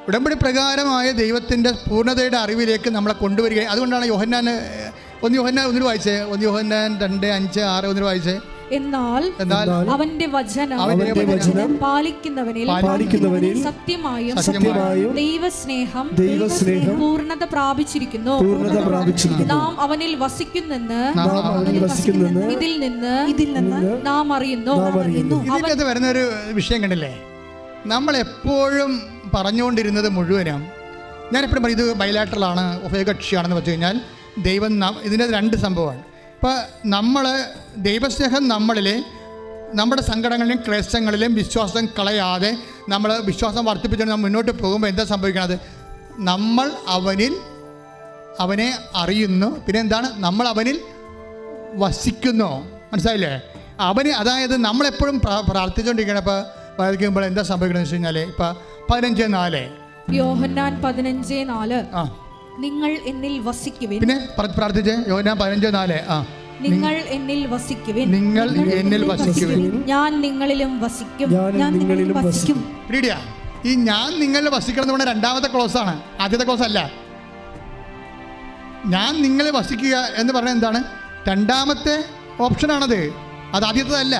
ഉടമ്പടി പ്രകാരമായ ദൈവത്തിൻ്റെ പൂർണ്ണതയുടെ അറിവിലേക്ക് നമ്മളെ കൊണ്ടുവരിക. അതുകൊണ്ടാണ് യോഹന്നാൻ 1 യോഹന്നാൻ 1 വായിച്ചേ, 1 യോഹന്നാൻ 2:5-6 1 വായിച്ചേ. എന്നാൽ അവന്റെ വചനം പാലിക്കുന്നവനിൽ സത്യമായും ദൈവസ്നേഹം പൂർണ്ണത പ്രാപിച്ചിരിക്കുന്നു. നാം അവനിൽ വസിക്കുന്നെന്ന് ഇതിൽ നിന്ന് നാം അറിയുന്നു. ഇതിനകത്ത് വരുന്നൊരു വിഷയം കണ്ടില്ലേ? നമ്മളെപ്പോഴും പറഞ്ഞുകൊണ്ടിരുന്നത് മുഴുവനും, ഞാനെപ്പോഴും പറയും ഇത് ബൈലാറ്ററലാണ്, ഉഭയകക്ഷിയാണെന്ന് വെച്ച് കഴിഞ്ഞാൽ ദൈവം ഇതിൻ്റെ 2 സംഭവമാണ്. ഇപ്പോൾ നമ്മൾ ദൈവസ്നേഹം നമ്മളിൽ നമ്മുടെ സങ്കടങ്ങളിലും ക്ലേശങ്ങളിലും വിശ്വാസം കളയാതെ നമ്മൾ വിശ്വാസം വർദ്ധിപ്പിച്ചുകൊണ്ട് നമ്മൾ മുന്നോട്ട് പോകുമ്പോൾ എന്താ സംഭവിക്കുന്നത്? നമ്മൾ അവനെ അറിയുന്നു. പിന്നെ എന്താണ്? നമ്മൾ അവനിൽ വസിക്കുന്നു. മനസ്സിലായില്ലേ? അതായത് നമ്മളെപ്പോഴും പ്രാർത്ഥിച്ചുകൊണ്ടിരിക്കണം. ഇപ്പോൾ പ്രാർത്ഥിക്കുമ്പോൾ എന്താ സംഭവിക്കണമെന്ന് വെച്ച് കഴിഞ്ഞാൽ ഇപ്പോൾ 15:4 യോഹന്നാൻ 15:4 നിങ്ങൾ എന്നിൽ വസിക്കുവിൻ. പിന്നെ പ്രാർത്ഥിച്ചേ യോഹന്നാൻ 15:4 നിങ്ങൾ എന്നിൽ വസിക്കുവിൻ, നിങ്ങൾ എന്നിൽ വസിക്കുവിൻ, ഞാൻ നിങ്ങളിലും വസിക്കും. റീഡിയാ, ഈ ഞാൻ നിങ്ങളിൽ വസിക്കണം എന്ന് പറഞ്ഞാൽ 2ാമത്തെ ക്ലോസാണ്, ആദ്യത്തെ ക്ലോസ് അല്ല. ഞാൻ നിങ്ങളിൽ വസിക്കുക എന്ന് പറഞ്ഞാൽ എന്താണ്? 2ാമത്തെ ഓപ്ഷനാണത്, അത് ആദ്യത്തേതല്ല.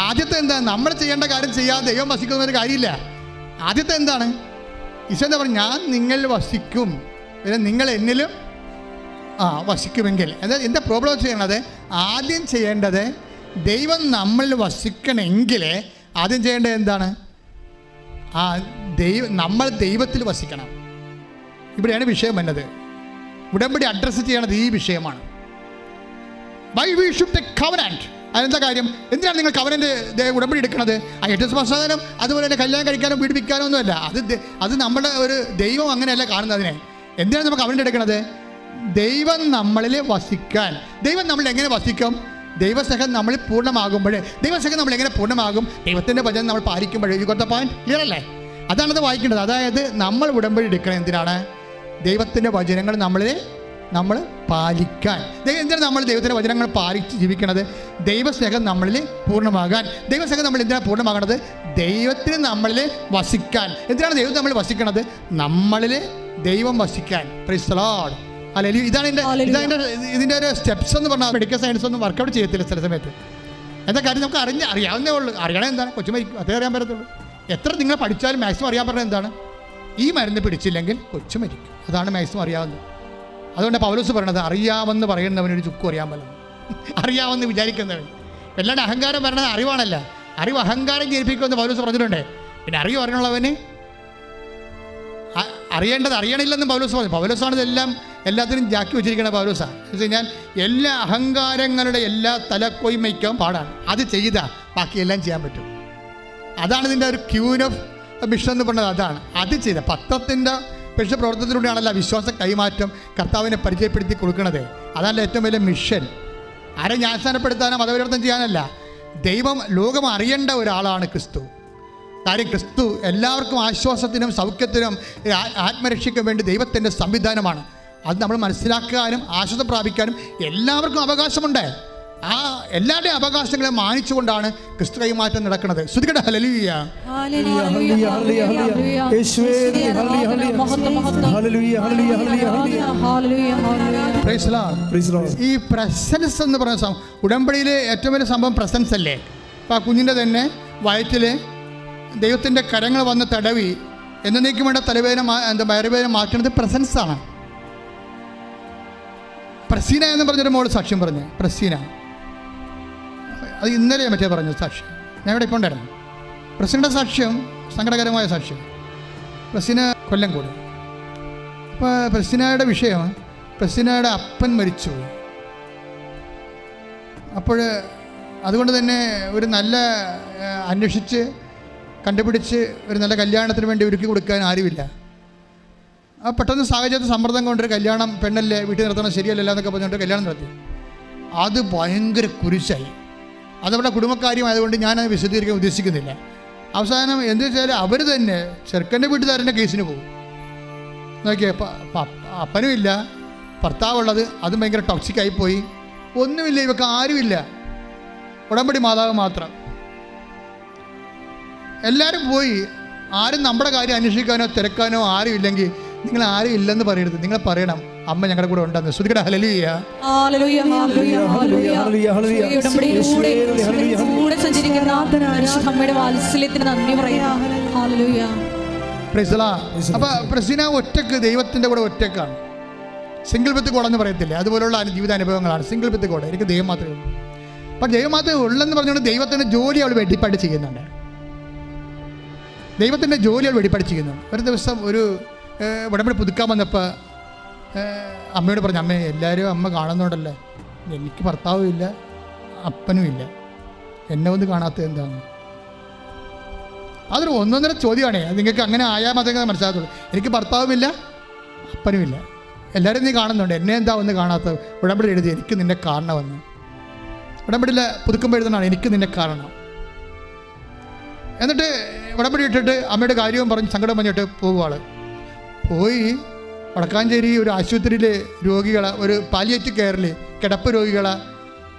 ആദ്യത്തെ എന്താ? നമ്മൾ ചെയ്യേണ്ട കാര്യം ചെയ്യാതെ ദൈവം വസിക്കുന്ന ഒരു കാര്യമില്ല. ആദ്യത്തെ എന്താണ്? ഈശോ എന്താ പറയുക? ഞാൻ നിങ്ങളിൽ വസിക്കും, പിന്നെ നിങ്ങൾ എന്നിലും വസിക്കുമെങ്കിൽ. എന്താ പ്രോബ്ലം ചെയ്യണത്? ആദ്യം ചെയ്യേണ്ടത് ദൈവം നമ്മളിൽ വസിക്കണമെങ്കിൽ ആദ്യം ചെയ്യേണ്ടത് എന്താണ്? നമ്മൾ ദൈവത്തിൽ വസിക്കണം. ഇവിടെയാണ് വിഷയം വന്നത്. ഉടമ്പടി അഡ്രസ്സ് ചെയ്യണത് ഈ വിഷയമാണ്. Why we should take covenant? അതെന്താ കാര്യം? എന്തിനാണ് നിങ്ങൾ കവനൻ്റെ ഉടമ്പടി എടുക്കുന്നത്? ഏറ്റവും പ്രസാദനം അതുപോലെ തന്നെ കല്യാണം കഴിക്കാനോ പീഡിപ്പിക്കാനോ ഒന്നുമല്ല. അത് നമ്മുടെ ഒരു ദൈവം അങ്ങനെയല്ല കാണുന്നതിനെ. എന്തിനാണ് നമ്മൾ കവനൻ്റെ എടുക്കുന്നത്? ദൈവം നമ്മളിൽ വസിക്കാൻ. ദൈവം നമ്മൾ എങ്ങനെ വസിക്കും? ദൈവസ്നേഹം നമ്മളിൽ പൂർണ്ണമാകുമ്പോൾ. ദൈവസ്നേഹം നമ്മൾ എങ്ങനെ പൂർണ്ണമാകും? ദൈവത്തിൻ്റെ വചനം നമ്മൾ പാലിക്കുമ്പോൾ. ഈ കൊടുത്ത പോയിന്റ് ക്ലിയർ അല്ലേ? അതാണത് വായിക്കേണ്ടത്. അതായത് നമ്മൾ ഉടമ്പടി എടുക്കണം എന്തിനാണ്? ദൈവത്തിൻ്റെ വചനങ്ങൾ നമ്മൾ പാലിക്കാൻ. എന്തിനാണ് നമ്മൾ ദൈവത്തിൻ്റെ വചനങ്ങൾ പാലിച്ച് ജീവിക്കണത്? ദൈവസ്നേഹം നമ്മളിൽ പൂർണ്ണമാകാൻ. ദൈവസ്നേഹം നമ്മൾ എന്തിനാണ് പൂർണ്ണമാകണത്? ദൈവത്തിന് നമ്മളിൽ വസിക്കാൻ. എന്തിനാണ് ദൈവം നമ്മൾ വസിക്കണത്? നമ്മളിൽ ദൈവം വസിക്കാൻ. Praise the Lord. അല്ലെങ്കിൽ ഇതിൻ്റെ ഒരു സ്റ്റെപ്സ് എന്ന് പറഞ്ഞാൽ മെഡിക്കൽ സയൻസ് ഒന്നും വർക്കൗട്ട് ചെയ്യത്തില്ല ചില സമയത്ത്. എന്താ കാര്യം? നമുക്ക് അറിയാവുന്നേ ഉള്ളൂ. അറിയണേ എന്താണ്? കൊച്ചു മരിക്കും, അതേ അറിയാൻ പറ്റത്തുള്ളൂ. എത്ര നിങ്ങൾ പഠിച്ചാലും മാക്സിമം അറിയാൻ പറഞ്ഞത് എന്താണ്? ഈ മരുന്ന് പിടിച്ചില്ലെങ്കിൽ കൊച്ചു മരിക്കും. അതാണ് മാക്സിമം അറിയാവുന്നത്. അതുകൊണ്ട് പൗലോസ് പറയണത് അറിയാമെന്ന് പറയുന്നവനൊരു ചുക്കും അറിയാൻ പറ്റും. അറിയാമെന്ന് വിചാരിക്കുന്നവൻ. എല്ലാവരുടെ അഹങ്കാരം പറയണത് അറിവാണല്ല. അറിവ് അഹങ്കാരം ജനിപ്പിക്കുമെന്ന് പൗലോസ് പറഞ്ഞിട്ടുണ്ട്. പിന്നെ അറിവ് അറിയണുള്ളവന് അറിയേണ്ടത് അറിയണില്ലെന്നും പൗലോസ് പറഞ്ഞു. പൗലോസാണ് ഇതെല്ലാം എല്ലാത്തിനും ജാക്കി വെച്ചിരിക്കുന്ന പൗലോസാണ്. എന്ന് വെച്ച് കഴിഞ്ഞാൽ എല്ലാ അഹങ്കാരങ്ങളുടെ എല്ലാ തലക്കൊയ്മയ്ക്കും പാടാണ്. അത് ചെയ്താൽ ബാക്കിയെല്ലാം ചെയ്യാൻ പറ്റും. അതാണ് ഇതിൻ്റെ ഒരു ക്യൂൻ ഓഫ് മിഷൻ എന്ന് പറഞ്ഞത്. അതാണ് അത് ചെയ്ത പത്രത്തിൻ്റെ പക്ഷേ പ്രവർത്തനത്തിലൂടെയാണല്ലോ വിശ്വാസ കൈമാറ്റം കർത്താവിനെ പരിചയപ്പെടുത്തി കൊടുക്കുന്നത്. അതാണല്ലോ ഏറ്റവും വലിയ മിഷൻ. ആരെ ജ്ഞാനസ്ഥാനപ്പെടുത്താനോ മതപരിവർത്തനം ചെയ്യാനല്ല. ദൈവം ലോകം അറിയേണ്ട ഒരാളാണ് ക്രിസ്തു. കാര്യം ക്രിസ്തു എല്ലാവർക്കും ആശ്വാസത്തിനും സൗഖ്യത്തിനും ആത്മരക്ഷയ്ക്കും വേണ്ടി ദൈവത്തിൻ്റെ സംവിധാനമാണ്. അത് നമ്മൾ മനസ്സിലാക്കാനും ആശ്വാസം പ്രാപിക്കാനും എല്ലാവർക്കും അവകാശമുണ്ട്. ആ എല്ലാവരുടെയും അവകാശങ്ങളെ മാനിച്ചുകൊണ്ടാണ് ക്രിസ്തു കൈമാറ്റം നടക്കുന്നത്. ശ്രുതികട ഹല്ലേലൂയ. ഈ പ്രസൻസ് എന്ന് പറയുന്ന ഉടമ്പടിയിലെ ഏറ്റവും വലിയ സംഭവം പ്രസൻസ് അല്ലേ? അപ്പോൾ ആ കുഞ്ഞിൻ്റെ തന്നെ വയറ്റിൽ ദൈവത്തിൻ്റെ കരങ്ങൾ വന്ന് തടവി എന്നേക്കും വേണ്ട വയറുവേദന മാറ്റുന്നത് പ്രസൻസാണ്. പ്രസീന എന്ന് പറഞ്ഞൊരു മോള് സാക്ഷ്യം പറഞ്ഞു. പ്രസീന, അത് ഇന്നലെ മറ്റേ പറഞ്ഞു സാക്ഷ്യം. ഞാൻ ഇവിടെ ഇപ്പോൾ ഉണ്ടായിരുന്നു. പ്രസീനയുടെ സാക്ഷ്യം സങ്കടകരമായ സാക്ഷ്യം. പ്രസീന കൊല്ലംകോട്. അപ്പോൾ പ്രസീനയുടെ വിഷയം, പ്രസീനയുടെ അപ്പൻ മരിച്ചുപോയി. അപ്പോൾ അതുകൊണ്ട് തന്നെ ഒരു നല്ല അന്വേഷിച്ച് കണ്ടുപിടിച്ച് ഒരു നല്ല കല്യാണത്തിന് വേണ്ടി ഒരുക്കി കൊടുക്കാൻ ആരുമില്ല. ആ പെട്ടെന്ന് സാഹചര്യത്തിൽ സമ്മർദ്ദം കൊണ്ടൊരു കല്യാണം, പെണ്ണല്ലേ വീട്ടിൽ നിർത്തണം, ശരിയല്ലല്ലോ എന്നൊക്കെ പറഞ്ഞുകൊണ്ട് കല്യാണം നടത്തി. അത് ഭയങ്കര കുരിശായി. അതവിടെ കുടുംബക്കാര്യമായതുകൊണ്ട് ഞാനത് വിശദീകരിക്കാൻ ഉദ്ദേശിക്കുന്നില്ല. അവസാനം എന്താ വെച്ചാൽ അവർ തന്നെ ചെറുക്കൻ്റെ വീട്ടുകാരൻ്റെ കേസിന് പോകും. നോക്കിയേ, അപ്പനും ഇല്ല, ഭർത്താവുള്ളത് അതും ഭയങ്കര ടോക്സിക്കായി പോയി, ഒന്നുമില്ല, ഇവർക്ക് ആരുമില്ല, ഉടമ്പടി മാതാവ് മാത്രം. എല്ലാവരും പോയി. ആരും നമ്മുടെ കാര്യം അന്വേഷിക്കാനോ തിരക്കാനോ ആരും ഇല്ലെങ്കിൽ നിങ്ങൾ ആരും ഇല്ലെന്ന് പറയരുത്. നിങ്ങൾ പറയണം, അമ്മ ഞങ്ങളുടെ കൂടെ ഉണ്ടെന്ന്. ശ്രുതികട ഹല്ലേലൂയ. അപ്പൊ പ്രസീന ഒറ്റക്ക് ദൈവത്തിന്റെ കൂടെ ഒറ്റക്കാണ്. സിംഗിൾ വിത്ത് ഗോഡ് എന്ന് പറയത്തില്ലേ, അതുപോലുള്ള ജീവിതാനുഭവങ്ങളാണ്. സിംഗിൾ വിത്ത് ഗോഡ്, എനിക്ക് ദൈവം മാത്രമേ ഉള്ളൂ. അപ്പം ദൈവം മാത്രമേ ഉള്ളെന്ന് പറഞ്ഞുകൊണ്ട് ദൈവത്തിൻ്റെ ജോലി അവൾ വെടിപ്പാട് ചെയ്യുന്നുണ്ട്. ദൈവത്തിൻ്റെ ജോലി അവൾ വെടിപ്പാട് ചെയ്യുന്നുണ്ട്. ഒരു ദിവസം ഒരു ഉടമ്പടി പുതുക്കാൻ വന്നപ്പോൾ അമ്മയോട് പറഞ്ഞു, അമ്മേ എല്ലാവരും അമ്മ കാണുന്നുണ്ടല്ലേ, എനിക്ക് ഭർത്താവും ഇല്ല അപ്പനും ഇല്ല, എന്നെ ഒന്ന് കാണാത്തത് എന്താണ്? അതൊരു ഒന്നൊന്നര ചോദ്യമാണേ. അത് നിങ്ങൾക്ക് അങ്ങനെ ആയാൽ മാത്രമേ മനസ്സിലാകത്തുള്ളൂ. എനിക്ക് ഭർത്താവുമില്ല അപ്പനുമില്ല, എല്ലാവരും നീ കാണുന്നുണ്ട്, എന്നെ എന്താ ഒന്ന് കാണാത്തത്? ഉടമ്പടി എഴുതി, എനിക്ക് നിന്നെ കാണണമെന്ന്. ഉടമ്പടിയിൽ പുതുക്കുമ്പോൾ എഴുതണം, എനിക്ക് നിന്നെ കാണണം. എന്നിട്ട് ഉടമ്പടി ഇട്ടിട്ട് അമ്മയുടെ കാര്യവും പറഞ്ഞ് സങ്കടം പറഞ്ഞിട്ട് പോകുവാൾ പോയി. വടക്കാഞ്ചേരി ഒരു ആശുപത്രിയിൽ രോഗികളെ, ഒരു പാലിയേറ്റീവ് കെയറിൽ കിടപ്പ് രോഗികളെ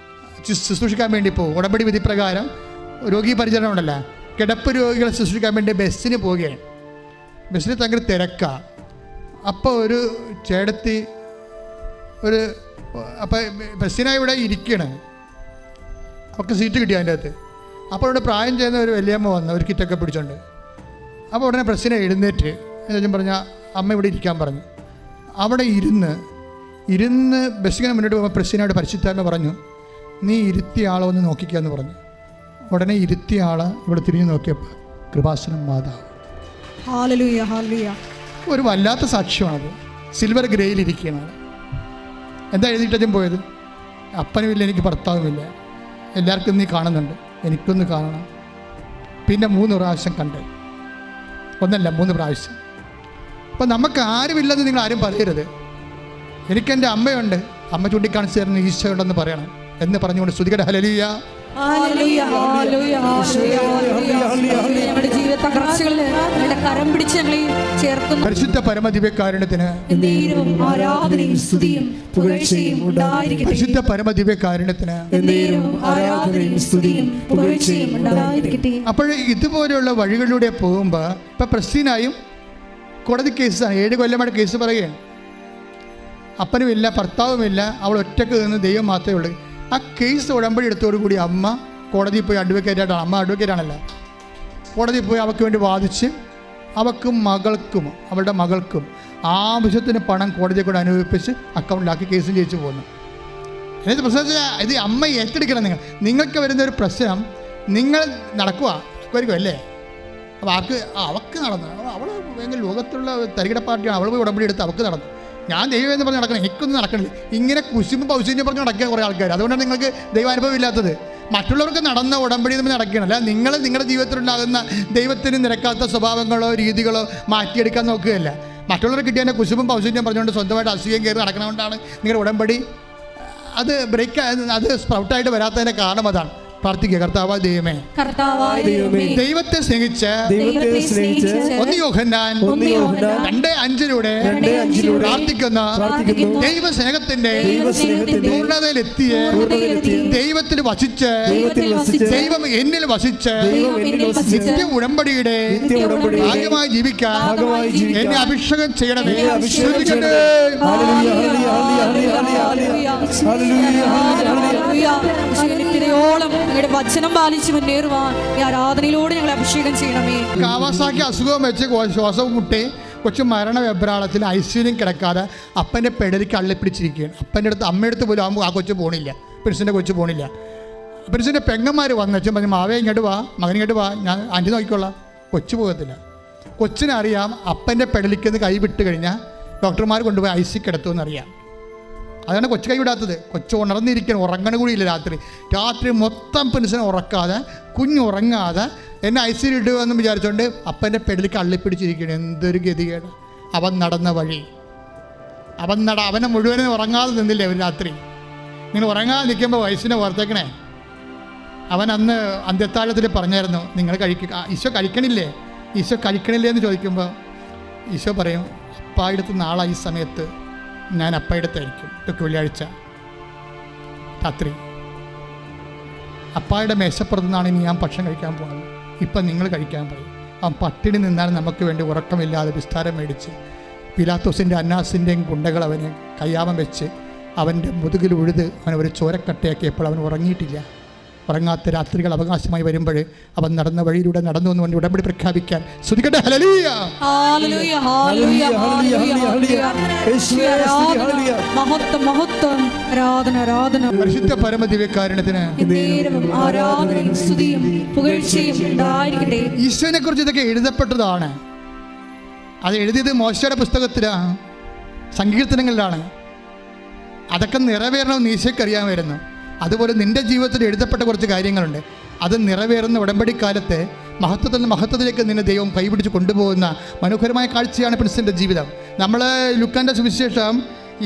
ശുശ്രൂഷിക്കാൻ വേണ്ടി പോകും. ഉടമ്പടി വിധി പ്രകാരം രോഗി പരിചരണം ഉണ്ടല്ലോ, കിടപ്പ് രോഗികളെ ശുശ്രൂഷിക്കാൻ വേണ്ടി ബസ്സിന് പോവുകയാണ്. ബസ്സിന് ഭയങ്കര തിരക്കാണ്. അപ്പോൾ ഒരു ചേടത്തി അപ്പോൾ ബസ്സിനായി ഇവിടെ ഇരിക്കുകയാണ്, അവർക്ക് സീറ്റ് കിട്ടി അതിൻ്റെ അകത്ത്. അപ്പോൾ ഇവിടെ പ്രായം ചെയ്യുന്ന ഒരു വലിയമ്മ വന്ന് ഒരു കിറ്റൊക്കെ പിടിച്ചോണ്ട്. അപ്പോൾ ഉടനെ പ്രസിനെ എഴുന്നേറ്റ് എന്നു പറഞ്ഞാൽ അമ്മ ഇവിടെ ഇരിക്കാൻ പറഞ്ഞു. അവിടെ ഇരുന്ന് ബസ്സിങ്ങനെ മുന്നോട്ട് പോകുമ്പോൾ പ്രസിനോട് പരിശുദ്ധാത്മ പറഞ്ഞു, നീ ഇരുത്തിയ ആളെ ഒന്ന് നോക്കിക്കാന്ന് പറഞ്ഞു. ഉടനെ ഇരുത്തിയ ആളെ ഇവിടെ തിരിഞ്ഞു നോക്കിയപ്പോൾ കൃപാസനം മാതാവ്. ഒരു വല്ലാത്ത സാക്ഷ്യമാണത്. സിൽവർ ഗ്രേയിലിരിക്കുകയാണ്. എന്താ എഴുതിയിട്ടും പോയത്? അപ്പനുമില്ല, എനിക്ക് ഭർത്താവുമില്ല, എല്ലാവർക്കും നീ കാണുന്നുണ്ട്, എനിക്കൊന്ന് കാണണം. പിന്നെ 3 പ്രാവശ്യം കണ്ട്, ഒന്നല്ല 3 പ്രാവശ്യം. അപ്പം നമുക്ക് ആരുമില്ലെന്ന് നിങ്ങൾ ആരും പറയരുത്. എനിക്കെൻ്റെ അമ്മയുണ്ട്, അമ്മ ചൂണ്ടിക്കാണിച്ചു തരുന്ന ഈശോ ഉണ്ടെന്ന് പറയണം എന്ന് പറഞ്ഞുകൊണ്ട് സ്തുതിക്കട്ടെ. ഹല്ലേലൂയ. പരിശുദ്ധ പരമദിവ്യകാരുണ്യത്തിന് പരിശുദ്ധ പരമദിവ്യകാരുണ്യത്തിന്. അപ്പോൾ ഇതുപോലെയുള്ള വഴികളിലൂടെ പോകുമ്പോൾ ഇപ്പം പ്രസ്തീനായും കോടതി കേസാണ്, 7 കൊല്ലമായിട്ട് കേസ് പറയുകയാണ്. അപ്പനുമില്ല ഭർത്താവുമില്ല, അവൾ ഒറ്റക്ക് നിന്ന് ദൈവം മാത്രമേ ഉള്ളൂ. ആ കേസ് ഉടമ്പടി എടുത്തോടുകൂടി അമ്മ കോടതിയിൽ പോയി അഡ്വക്കേറ്റായിട്ടാണ്, അമ്മ അഡ്വക്കേറ്റാണല്ലോ, കോടതിയിൽ പോയി അവൾക്ക് വേണ്ടി വാദിച്ച് അവൾക്കും മകൾക്കും അവളുടെ മകൾക്കും ആവശ്യത്തിന് പണം കോടതിയെ കൂടെ അനുഭവിപ്പിച്ച് അക്കൗണ്ടിലാക്കി കേസും ജയിച്ചു പോകുന്നു. എന്നിട്ട് പ്രശ്നം ഇത് അമ്മ ഏറ്റെടുക്കണം. നിങ്ങൾക്ക് വരുന്നൊരു പ്രശ്നം നിങ്ങൾ നടക്കുമായിരിക്കും അല്ലേ? അപ്പോൾ അവൾക്ക് നടന്നു, അവൾ ഭയങ്കര ലോകത്തുള്ള തരികിട പാർട്ടിയാണ്, അവൾ പോയി ഉടമ്പടി എടുത്ത് അവൾക്ക് നടന്നു. ഞാൻ ദൈവം എന്ന് പറഞ്ഞ് നടക്കണം, എനിക്കൊന്നും നടക്കണില്ല. ഇങ്ങനെ കുശുമ്പ് പൗശന്യം പറഞ്ഞ് നടക്കുക കുറേ ആൾക്കാർ. അതുകൊണ്ടാണ് നിങ്ങൾക്ക് ദൈവാനുഭവം ഇല്ലാത്തത്. മറ്റുള്ളവർക്ക് നടന്ന ഉടമ്പടി നമ്മൾ നടക്കുകയല്ല. നിങ്ങൾ നിങ്ങളുടെ ജീവിതത്തിലുണ്ടാകുന്ന ദൈവത്തിന് നിരക്കാത്ത സ്വഭാവങ്ങളോ രീതികളോ മാറ്റിയെടുക്കാൻ നോക്കുകയല്ല. മറ്റുള്ളവർ കിട്ടിയ കുശുമ്പും പൗശന്യം പറഞ്ഞുകൊണ്ട് സ്വന്തമായിട്ട് അസൂയം കയറി നടക്കണതുകൊണ്ടാണ് നിങ്ങളുടെ ഉടമ്പടി അത് സ്പ്രൗട്ടായിട്ട് വരാത്തതിൻ്റെ കാരണം അതാണ്. പ്രാർത്ഥിക്കുക, കർത്താവായ ദൈവമേ, ദൈവത്തെ സ്നേഹിച്ച് 1 യോഹന്നാൻ 2:5 പ്രാർത്ഥിക്കുന്ന ദൈവസ്നേഹത്തിന്റെ പൂർണ്ണതയിലെത്തിയ ദൈവത്തിൽ വസിച്ച് ദൈവം എന്നിൽ വസിച്ച് നിത്യ ഉടമ്പടിയുടെ ഭാഗമായി ജീവിക്കാൻ എന്നെ അഭിഷേകം ചെയ്യണമേ. വചനം പാലിച്ച് മുന്നേറുവാൻ ഈ ആരാധനയിലൂടെ ഞങ്ങളെ അഭിഷേകം ചെയ്യണമേ. കാവാസാക്കി അസുഖം വെച്ച് ശ്വാസം മുട്ടി കൊച്ചു മരണ വെബ്രാളത്തിൽ ഐസിയുലും കിടക്കാതെ അപ്പൻ്റെ പെടലിക്ക് അള്ളിപ്പിടിച്ചിരിക്കുകയാണ്. അമ്മയുടെ അടുത്ത് പോലും ആകുമ്പോൾ ആ കൊച്ചു പോണില്ല, പ്രിൻസിൻ്റെ കൊച്ചു പോണില്ല. പ്രിൻസിൻ്റെ പെങ്ങന്മാർ വന്ന് വെച്ചും പറഞ്ഞു, മാവേ ഇങ്ങോട്ട് വാ, മകൻ ഇങ്ങോട്ട് വാ, ഞാൻ ആൻറ്റി നോക്കിക്കൊള്ളാം. കൊച്ചു പോകത്തില്ല. കൊച്ചിനറിയാം അപ്പൻ്റെ പെടലിക്ക് കൈ വിട്ട് കഴിഞ്ഞാൽ ഡോക്ടർമാർ കൊണ്ടുപോയി ഐസി കിടത്തുമെന്നറിയാം. അതാണ് കൊച്ചു കൈ വിടാത്തത്. കൊച്ചു ഉണർന്നിരിക്കണം, ഉറങ്ങണ കൂടിയില്ല. രാത്രി മൊത്തം പ്രിൻസിനെ ഉറക്കാതെ കുഞ്ഞുറങ്ങാതെ എന്നെ ഐസിയിൽ ഇടുക എന്ന് വിചാരിച്ചുകൊണ്ട് അപ്പൻ്റെ പെടലിക്ക് അള്ളിപ്പിടിച്ചിരിക്കണം. എന്തൊരു ഗതികേട്. അവൻ നടന്ന വഴി അവനെ മുഴുവനും ഉറങ്ങാതെ നിന്നില്ലേ ഒരു രാത്രി. നിങ്ങൾ ഉറങ്ങാതെ നിൽക്കുമ്പോൾ വയസ്സിനെ ഓർത്തേക്കണേ. അവൻ അന്ന് അന്ത്യത്താഴത്തിൽ പറഞ്ഞായിരുന്നു, നിങ്ങൾ കഴിക്കുക, ഈശോ കഴിക്കണില്ലേ, ഈശോ കഴിക്കണില്ലേ എന്ന് ചോദിക്കുമ്പോൾ ഈശോ പറയും, അപ്പായിടത്ത് നാളെ ഈ സമയത്ത് ഞാൻ അപ്പായിടത്തായിരിക്കും. ഇതൊക്കെ വെള്ളിയാഴ്ച രാത്രി അപ്പായുടെ മേശപ്പുറത്ത് നിന്നാണ് ഇനി ഞാൻ ഭക്ഷണം കഴിക്കാൻ പോകുന്നത്, ഇപ്പം നിങ്ങൾ കഴിക്കാൻ പറയും. അവൻ പട്ടിണി നിന്നാൽ നമുക്ക് വേണ്ടി ഉറക്കമില്ലാതെ വിസ്താരം മേടിച്ച് പിലാത്തോസിൻ്റെ അന്നാസിൻ്റെയും ഗുണ്ടകൾ അവന് കയ്യാമം വെച്ച് അവൻ്റെ മുതുകിൽ ഉഴുത് അവൻ ഒരു ചോരക്കട്ടയാക്കിയപ്പോൾ അവൻ ഉറങ്ങിയിട്ടില്ല. ഉറങ്ങാത്ത രാത്രികൾ അവകാശമായി വരുമ്പോൾ അവൻ നടന്ന വഴിയിലൂടെ നടന്നു വന്നുകൊണ്ട് ഉടമ്പടി പ്രഖ്യാപിക്കാൻ സ്തുതിക്കട്ടെ. ഹല്ലേലൂയ, ഹല്ലേലൂയ, ഹല്ലേലൂയ, ഹല്ലേലൂയ, യേശുവേ സ്തുതി, ഹല്ലേലൂയ, മഹത്വം, മഹത്വം, ആരാധന, ആരാധന. പരിശുദ്ധ പരമദിവ്യകാരുണ്യത്തിന് എന്നേരവും ആരാധനയും സ്തുതിയും പുകഴ്ചയും ഉണ്ടായിരിക്കട്ടെ. ഈശോനെ കുറിച്ച് ഇതൊക്കെ എഴുതപ്പെട്ടതാണ്. അത് എഴുതിയത് മോശയുടെ പുസ്തകത്തിലാണ്, സങ്കീർത്തനങ്ങളിലാണ്. അതൊക്കെ നിറവേറണമെന്ന് ഈശോയ്ക്ക് അറിയാമായിരുന്നു. അതുപോലെ നിൻ്റെ ജീവിതത്തിൽ എഴുതപ്പെട്ട കുറച്ച് കാര്യങ്ങളുണ്ട്. അത് നിറവേറുന്ന ഉടമ്പടിക്കാലത്ത് മഹത്വത്തിൽ നിന്ന് മഹത്വത്തിലേക്ക് നിന്നെ ദൈവം കൈപിടിച്ച് കൊണ്ടുപോകുന്ന മനോഹരമായ കാഴ്ചയാണ് പ്രിൻസിൻ്റെ ജീവിതം. നമ്മൾ ലുക്കാൻ്റെ സുവിശേഷം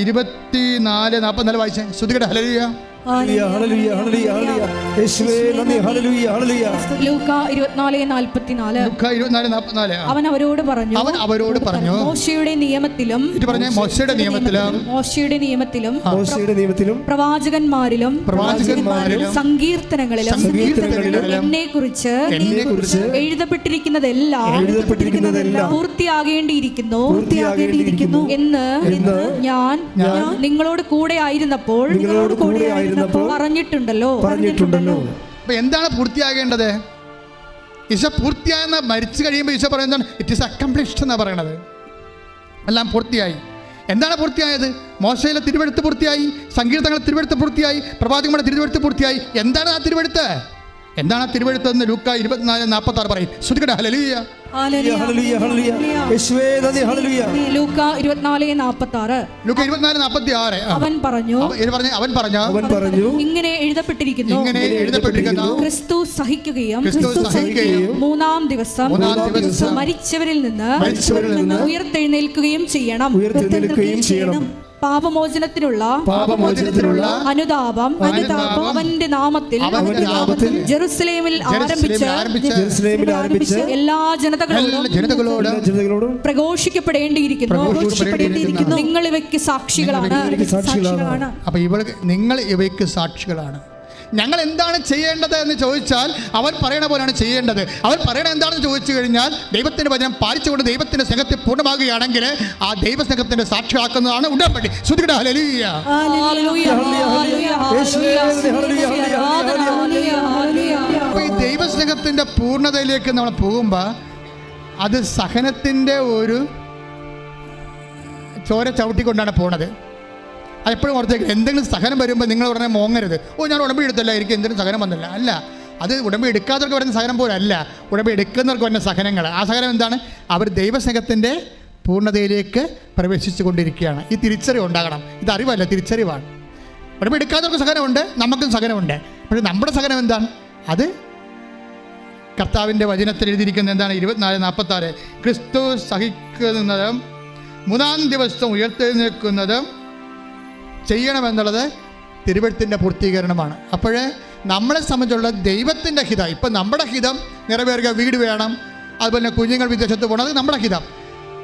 24:44 വായിച്ചേ. സ്തുതിക്കട്ടെ. ഹല്ലേലൂയ, ഹല്ലേലൂയ, ഹല്ലേലൂയ, ഹല്ലേലൂയ, യേശുവേ നന്ദി, ഹല്ലേലൂയ, ഹല്ലേലൂയ. ലൂക്ക 24:44. ലുക്ക 24:44. അവൻ അവരോട് പറഞ്ഞു, മോശയുടെ നിയമത്തിലും മോശയുടെ നിയമത്തിലും പ്രവാചകന്മാരിലും സങ്കീർത്തനങ്ങളിലും എന്നെക്കുറിച്ച് എഴുതപ്പെട്ടിരിക്കുന്നതെല്ലാം പൂർത്തിയാകേണ്ടിയിരിക്കുന്നു എന്ന് ഞാൻ നിങ്ങളോട് കൂടെ ആയിരുന്നപ്പോൾ പറഞ്ഞിട്ടുണ്ടല്ലോ. അപ്പൊ എന്താണ് പൂർത്തിയാകേണ്ടത്? ഈശോ പൂർത്തിയായെന്ന് മരിച്ചു കഴിയുമ്പോൾ ഈശോ പറയുന്നതാണ് ഇറ്റ് ഈസ് അക്കംപ്ലിഷ്ഡ് എന്നാണ് പറയണത്. എല്ലാം പൂർത്തിയായി. എന്താണ് പൂർത്തിയായത്? മോശയിലെ തിരുവെഴുത്ത് പൂർത്തിയായി, സങ്കീർത്തനങ്ങളുടെ തിരുവെഴുത്ത് പൂർത്തിയായി, പ്രവാചകന്മാരുടെ തിരുവെഴുത്ത് പൂർത്തിയായി. എന്താണ് ആ തിരുവെഴുത്ത്? എന്താണ് ആ തിരുവെഴുത്ത് എന്ന് ലൂക്ക 24:46 പറയും. ശ്രുതികട. ഹല്ലേലൂയ, ഹല്ലേലൂയ, ഹല്ലേലൂയ, യേശുവേ നന്ദി, ഹല്ലേലൂയ. ലൂക്ക 24:46. ലൂക്ക 24:46. അവൻ പറഞ്ഞു ഇങ്ങനെ എഴുതപ്പെട്ടിരിക്കുന്നു, ക്രിസ്തു സഹിക്കുകയും മൂന്നാം ദിവസം മരിച്ചവരിൽ നിന്ന് ഉയർത്തെഴുന്നേൽക്കുകയും ചെയ്യണം. പാപമോചനത്തിനുള്ള അനുതാപം അവന്റെ നാമത്തിൽ ജെറുസലേമിൽ ആരംഭിച്ച് എല്ലാ ജനതകളോടും പ്രഘോഷിക്കപ്പെടേണ്ടിയിരിക്കുന്നു. നിങ്ങൾ ഇവയ്ക്ക് സാക്ഷികളാണ്. അപ്പൊ നിങ്ങൾ ഇവയ്ക്ക് സാക്ഷികളാണ്. ഞങ്ങൾ എന്താണ് ചെയ്യേണ്ടത് എന്ന് ചോദിച്ചാൽ അവൻ പറയണ പോലെയാണ് ചെയ്യേണ്ടത്. അവൻ പറയണത് എന്താണെന്ന് ചോദിച്ചു കഴിഞ്ഞാൽ ദൈവത്തിന്റെ വചനം പാലിച്ചുകൊണ്ട് ദൈവത്തിന്റെ സ്നേഹത്തെ പൂർണ്ണമാകുകയാണെങ്കിൽ ആ ദൈവസ്നേഹത്തിന്റെ സാക്ഷിയാക്കുന്നതാണ് ഉടമ്പടി. ശ്രുതികട. ഹല്ലേലൂയ, അപ്പോൾ ഈ ദൈവസ്നേഹത്തിന്റെ പൂർണ്ണതയിലേക്ക് നമ്മൾ പോകുമ്പോൾ അത് സഹനത്തിന്റെ ഒരു ചോര ചവിട്ടിക്കൊണ്ടാണ് പോണത്. അതെപ്പോഴും ഓർത്തേക്ക്. എന്തെങ്കിലും സഹനം വരുമ്പോൾ നിങ്ങൾ ഉടനെ മോങ്ങരുത്. ഞാൻ ഉടമ്പടി എടുത്തല്ല, എനിക്ക് എന്തെങ്കിലും സഹനം വന്നില്ല. അല്ല, അത് ഉടമ്പടി എടുക്കാത്തവർക്ക് വരുന്ന സഹനം പോലല്ല, ഉടമ്പടി എടുക്കുന്നവർക്ക് വരുന്ന സഹനങ്ങൾ. ആ സഹനം എന്താണ്? അവർ ദൈവസ്നേഹത്തിൻ്റെ പൂർണ്ണതയിലേക്ക് പ്രവേശിച്ചു കൊണ്ടിരിക്കുകയാണ്. ഈ തിരിച്ചറിവ് ഉണ്ടാകണം. ഇത് അറിവല്ല, തിരിച്ചറിവാണ്. ഉടമ്പടി എടുക്കാത്തവർക്ക് സഹനമുണ്ട്, നമുക്കും സഹനമുണ്ട്. പക്ഷേ നമ്മുടെ സഹനം എന്താണ്? അത് കർത്താവിൻ്റെ വചനത്തിൽ എഴുതിയിരിക്കുന്നത് എന്താണ്? 24:46 ക്രിസ്തു സഹിക്കുന്നതും മൂന്നാം ദിവസം ഉയർത്തെഴുന്നേൽക്കുന്നതും ചെയ്യണമെന്നുള്ളത് തിരുവെഴുത്തിൻ്റെ പൂർത്തീകരണമാണ്. അപ്പോൾ നമ്മളെ സംബന്ധിച്ചുള്ള ദൈവത്തിൻ്റെ ഹിതം, ഇപ്പം നമ്മുടെ ഹിതം നിറവേറുക, വീട് വേണം, അതുപോലെ കുഞ്ഞുങ്ങൾ വിദേശത്ത് പോകണം, അത് നമ്മുടെ ഹിതം.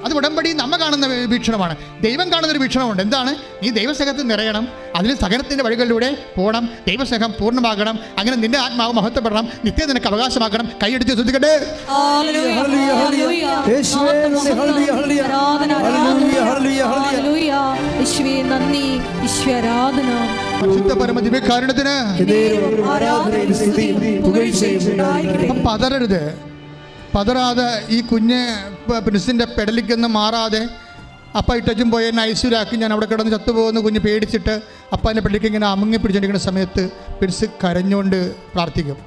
അത് ഉടമ്പടി നമ്മൾ കാണുന്ന വീക്ഷണമാണ്. ദൈവം കാണുന്നൊരു വീക്ഷണമുണ്ട്. എന്താണ്? നീ ദൈവസ്നേഹത്തിൽ നിറയണം, അതിന് സഹനത്തിൻ്റെ വഴികളിലൂടെ പോകണം, ദൈവസ്നേഹം പൂർണ്ണമാകണം. അങ്ങനെ നിന്റെ ആത്മാവ് മഹത്വപ്പെടണം, നിത്യം നിനക്ക് അവകാശമാക്കണം. കൈയടിച്ച് ശ്രദ്ധിക്കട്ടെ. പരമദിവ്യകാരുണ്യത്തിന് പതറരുത്. പതറാതെ ഈ കുഞ്ഞ് പ്രിൻസിൻ്റെ പെടലിക്കൊന്നും മാറാതെ അപ്പ ഇട്ടച്ചും പോയി എന്നെ ഐസിയിലാക്കി, ഞാൻ അവിടെ കിടന്ന് ചത്തുപോകുന്ന കുഞ്ഞ് പേടിച്ചിട്ട് അപ്പ എൻ്റെ പെടലിക്ക് ഇങ്ങനെ അമുങ്ങി പിടിച്ചിരിക്കുന്ന സമയത്ത് പ്രിൻസ് കരഞ്ഞുകൊണ്ട് പ്രാർത്ഥിക്കും.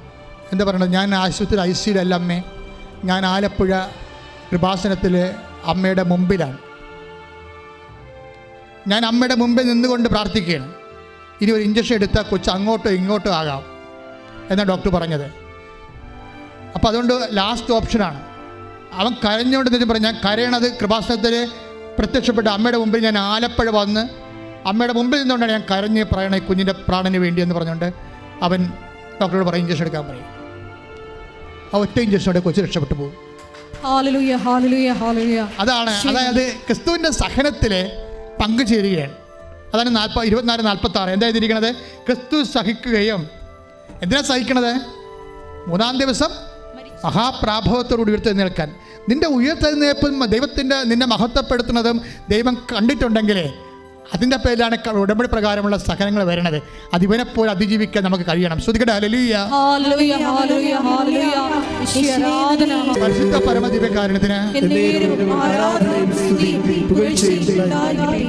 എന്താ പറയണത്? ഞാൻ ആശുപത്രി ഐസിയിലല്ല അമ്മേ, ഞാൻ ആലപ്പുഴ കൃപാസനത്തിൽ അമ്മയുടെ മുമ്പിലാണ്. ഞാൻ അമ്മയുടെ മുമ്പിൽ നിന്നുകൊണ്ട് പ്രാർത്ഥിക്കുകയാണ്. ഇനി ഒരു ഇഞ്ചക്ഷൻ എടുത്താൽ കൊച്ച് അങ്ങോട്ടോ ഇങ്ങോട്ടോ ആകാം എന്നാണ് ഡോക്ടർ പറഞ്ഞത്. അപ്പോൾ അതുകൊണ്ട് ലാസ്റ്റ് ഓപ്ഷനാണ്. അവൻ കരഞ്ഞുകൊണ്ട് തന്നെ പറഞ്ഞു, ഞാൻ കരയണത് കൃപാസനത്തിൽ പ്രത്യക്ഷപ്പെട്ട അമ്മയുടെ മുമ്പിൽ ഞാൻ ആലപ്പുഴ വന്ന് അമ്മയുടെ മുമ്പിൽ നിന്നുകൊണ്ടാണ് ഞാൻ കരഞ്ഞ് പറയണ കുഞ്ഞിൻ്റെ പ്രാണന് വേണ്ടി എന്ന് പറഞ്ഞുകൊണ്ട് അവൻ ഡോക്ടറോട് പറയും ഇഞ്ചക്ഷൻ എടുക്കാൻ പറയും. ആ ഒറ്റ ഇഞ്ചക്ഷനോടെ കൊച്ചു രക്ഷപ്പെട്ടു പോകും. Hallelujah hallelujah hallelujah. അതായത് ക്രിസ്തുവിൻ്റെ സഹനത്തിൽ പങ്കുചേരുകയാണ്. അതാണ് 24:46 എന്താ എഴുതിയിരിക്കുന്നത്? ക്രിസ്തു സഹിക്കുകയും, എന്തിനാ സഹിക്കണത്? 3-ാം ദിവസം മഹാപ്രാഭവത്തോടുകൂടി ഉയർത്തെഴുന്നേൽക്കാൻ. നിന്റെ ഉയർത്തെഴുന്നേൽപ്പും നിന്നെ മഹത്വപ്പെടുത്തുന്നതും ദൈവം കണ്ടിട്ടുണ്ടെങ്കിൽ അതിൻ്റെ പേരിലാണ് ഉടമ്പടി പ്രകാരമുള്ള സഹനങ്ങൾ വരണത്. അത് ഇവനെപ്പോലെ അതിജീവിക്കാൻ നമുക്ക് കഴിയണം. ശ്രുതികട ഹല്ലേലൂയ ഹല്ലേലൂയ ഹല്ലേലൂയ ഹല്ലേലൂയ. ഈശോയെ ആരാധന. പരിശുദ്ധ പരമദിവ്യകാരുണ്യത്തിന് ആരാധനയും സ്തുതിയും പുകഴ്ചയും ഉണ്ടായിരിക്കട്ടെ.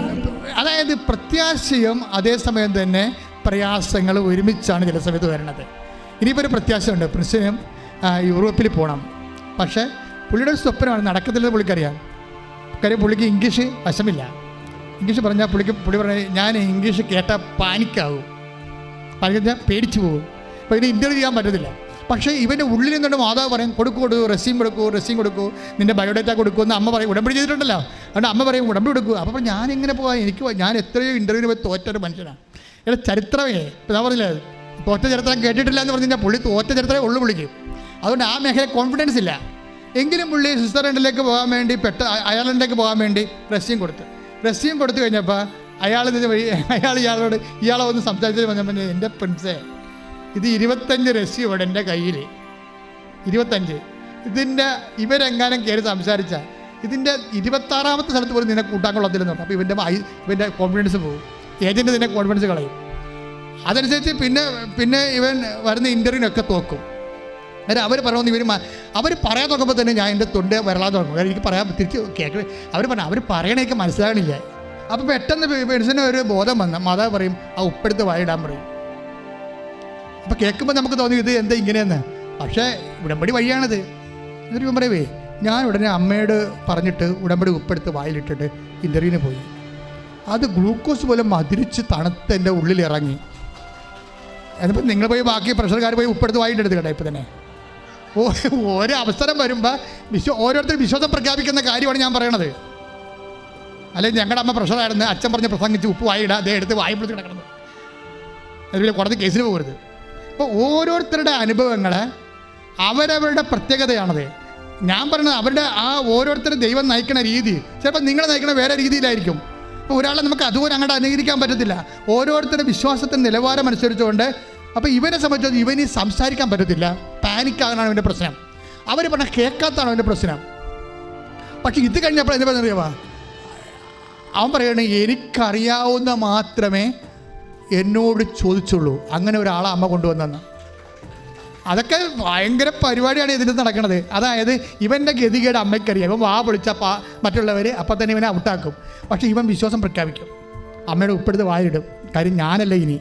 അതായത് പ്രത്യാശയും അതേസമയം തന്നെ പ്രയാസങ്ങൾ ഒരുമിച്ചാണ് ചില സമയത്ത് വരുന്നത്. ഇനിയിപ്പോൾ ഒരു പ്രത്യാശയുണ്ട്. പ്രിൻസിനും യൂറോപ്പിൽ പോകണം. പക്ഷേ പുള്ളിയുടെ ഒരു സ്വപ്നമാണ്, നടക്കത്തില്ലെന്ന് പുള്ളിക്കറിയാം. കാര്യം പുള്ളിക്ക് ഇംഗ്ലീഷ് വശമില്ല. ഇംഗ്ലീഷ് പറഞ്ഞാൽ പുള്ളി പറഞ്ഞാൽ ഞാൻ ഇംഗ്ലീഷ് കേട്ടാൽ പാനിക്കാവും, പേടിച്ചു പോകും. അപ്പോൾ ഇതിന് ഇൻ്റർവ്യൂ ചെയ്യാൻ പറ്റത്തില്ല. പക്ഷേ ഇവൻ്റെ ഉള്ളിൽ നിന്നുകൊണ്ട് മാതാവ് പറയും കൊടുക്കൂ, റെസ്യൂം കൊടുക്കൂ, നിൻ്റെ ബയോഡേറ്റ കൊടുക്കൂ എന്ന് അമ്മ പറയും. ഉടമ്പടി ചെയ്തിട്ടുണ്ടല്ലോ, അതുകൊണ്ട് അമ്മ പറയും ഉടമ്പടി കൊടുക്കൂ. അപ്പോൾ ഞാൻ എങ്ങനെ പോകാം? ഞാൻ എത്രയോ ഇൻ്റർവ്യൂവിന് പോയി തോറ്റൊരു മനുഷ്യനാണ്. ഇവിടെ ചരിത്രമേ ഇപ്പം ഞാൻ പറഞ്ഞില്ലേ, തോറ്റ ചരിത്രം കേട്ടിട്ടില്ല എന്ന് പറഞ്ഞു കഴിഞ്ഞാൽ പുള്ളി തോറ്റ ചരിത്രമേ ഉള്ളു പുള്ളിക്കും. അതുകൊണ്ട് ആ മേഖല കോൺഫിഡൻസ് ഇല്ല. എങ്കിലും പുള്ളി സ്വിറ്റ്സർലൻഡിലേക്ക് പോകാൻ വേണ്ടി അയർലൻഡിലേക്ക് പോകാൻ വേണ്ടി റെസ്യൂം കൊടുത്തു കഴിഞ്ഞപ്പോൾ ഇയാളെ ഒന്ന് സംസാരിച്ച് പറഞ്ഞപ്പോൾ എൻ്റെ പ്രിൻസേ, ഇത് 25 റെസ്യൂം ഇവിടെ എൻ്റെ കയ്യിൽ 25. ഇവരെങ്ങാനും കയറി സംസാരിച്ചാൽ ഇതിൻ്റെ 26ാമത്തെ സ്ഥലത്ത് പോലും നിന്നെ കൂട്ടാൻ കൊള്ളത്തില്ലെന്ന് പറഞ്ഞു. അപ്പോൾ ഇവൻ്റെ കോൺഫിഡൻസ് പോകും, ഏജൻറ്റ് നിന്നെ കോൺഫിഡൻസ് കളയും. അതനുസരിച്ച് പിന്നെ ഇവൻ വരുന്ന ഇൻ്റർവ്യൂവിനൊക്കെ തോക്കും. അന്നേരം അവർ പറയണമെന്ന് അവർ പറയാൻ നോക്കുമ്പോൾ തന്നെ ഞാൻ എൻ്റെ തൊണ്ട വരളാൻ തുടങ്ങും. കാരണം എനിക്ക് പറയാൻ തിരിച്ച് കേൾക്കണം. അവർ പറയണേക്ക് മനസ്സിലാകണില്ല. അപ്പോൾ പെട്ടെന്ന് പേഴ്സന് ഒരു ബോധം വന്ന മാതാവ് പറയും ആ ഉപ്പെടുത്ത് വായിടാൻ പറയും. അപ്പോൾ കേൾക്കുമ്പോൾ നമുക്ക് തോന്നി ഇത് എന്താ ഇങ്ങനെയെന്ന്. പക്ഷേ ഉടമ്പടി വഴിയാണത്. എന്നിട്ട് പറയുവേ ഞാൻ ഉടനെ അമ്മയോട് പറഞ്ഞിട്ട് ഉടമ്പടി ഉപ്പെടുത്ത് വായിലിട്ടിട്ട് ഇൻ്റർവ്യൂവിന് പോയി. അത് ഗ്ലൂക്കോസ് പോലെ മധുരിച്ച് തണുത്ത് എൻ്റെ ഉള്ളിൽ ഇറങ്ങി. എന്നിപ്പോൾ നിങ്ങൾ പോയി ബാക്കി പ്രഷർക്കാർ പോയി ഉപ്പെടുത്ത് വായിട്ടെടുത്ത് കേട്ടോ. ഇപ്പം തന്നെ ഓരോ അവസരം വരുമ്പോൾ ഓരോരുത്തരും വിശ്വാസം പ്രഖ്യാപിക്കുന്ന കാര്യമാണ് ഞാൻ പറയണത്. അല്ലെങ്കിൽ ഞങ്ങളുടെ അമ്മ പ്രഷറായിരുന്നു, അച്ഛൻ പറഞ്ഞ് പ്രസംഗിച്ച് ഉപ്പ് വായിടുക, അതേ എടുത്ത് വായി പിടിച്ച് കിടക്കണം, അതുപോലെ കോടതി കേസിന് പോകരുത്. അപ്പോൾ ഓരോരുത്തരുടെ അനുഭവങ്ങൾ അവരവരുടെ പ്രത്യേകതയാണത്. ഞാൻ പറയുന്നത് അവരുടെ ആ ഓരോരുത്തരും ദൈവം നയിക്കുന്ന രീതി ചിലപ്പോൾ നിങ്ങളെ നയിക്കുന്ന വേറെ രീതിയിലായിരിക്കും. അപ്പോൾ ഒരാളെ നമുക്ക് അതുപോലെ അങ്ങോട്ട് അനുകരിക്കാൻ പറ്റത്തില്ല. ഓരോരുത്തരുടെ വിശ്വാസത്തിൻ്റെ നിലവാരം അനുസരിച്ചുകൊണ്ട് അപ്പോൾ ഇവനെ സംബന്ധിച്ചത് ഇവന് സംസാരിക്കാൻ പറ്റത്തില്ല, പാനിക്കാകാനാണ് അവൻ്റെ പ്രശ്നം. അവർ പറഞ്ഞാൽ കേൾക്കാത്തതാണ് അവൻ്റെ പ്രശ്നം. പക്ഷെ ഇത് കഴിഞ്ഞപ്പോൾ എന്താ പറയുക, അവൻ പറയണേ എനിക്കറിയാവുന്ന മാത്രമേ എന്നോട് ചോദിച്ചുള്ളൂ. അങ്ങനെ ഒരാളെ അമ്മ കൊണ്ടുവന്നെന്ന്. അതൊക്കെ ഭയങ്കര പരിപാടിയാണ് ഇതിൽ നടക്കുന്നത്. അതായത് ഇവൻ്റെ ഗതികേട് അമ്മയ്ക്കറിയാം. ഇവൻ വാ പൊളിച്ച മറ്റുള്ളവർ അപ്പം തന്നെ ഇവനെ ഔട്ടാക്കും. പക്ഷേ ഇവൻ വിശ്വാസം പ്രഖ്യാപിക്കും, അമ്മയുടെ ഉപ്പെടുത്ത് വായിലിടും. കാര്യം ഞാനല്ല ഇനി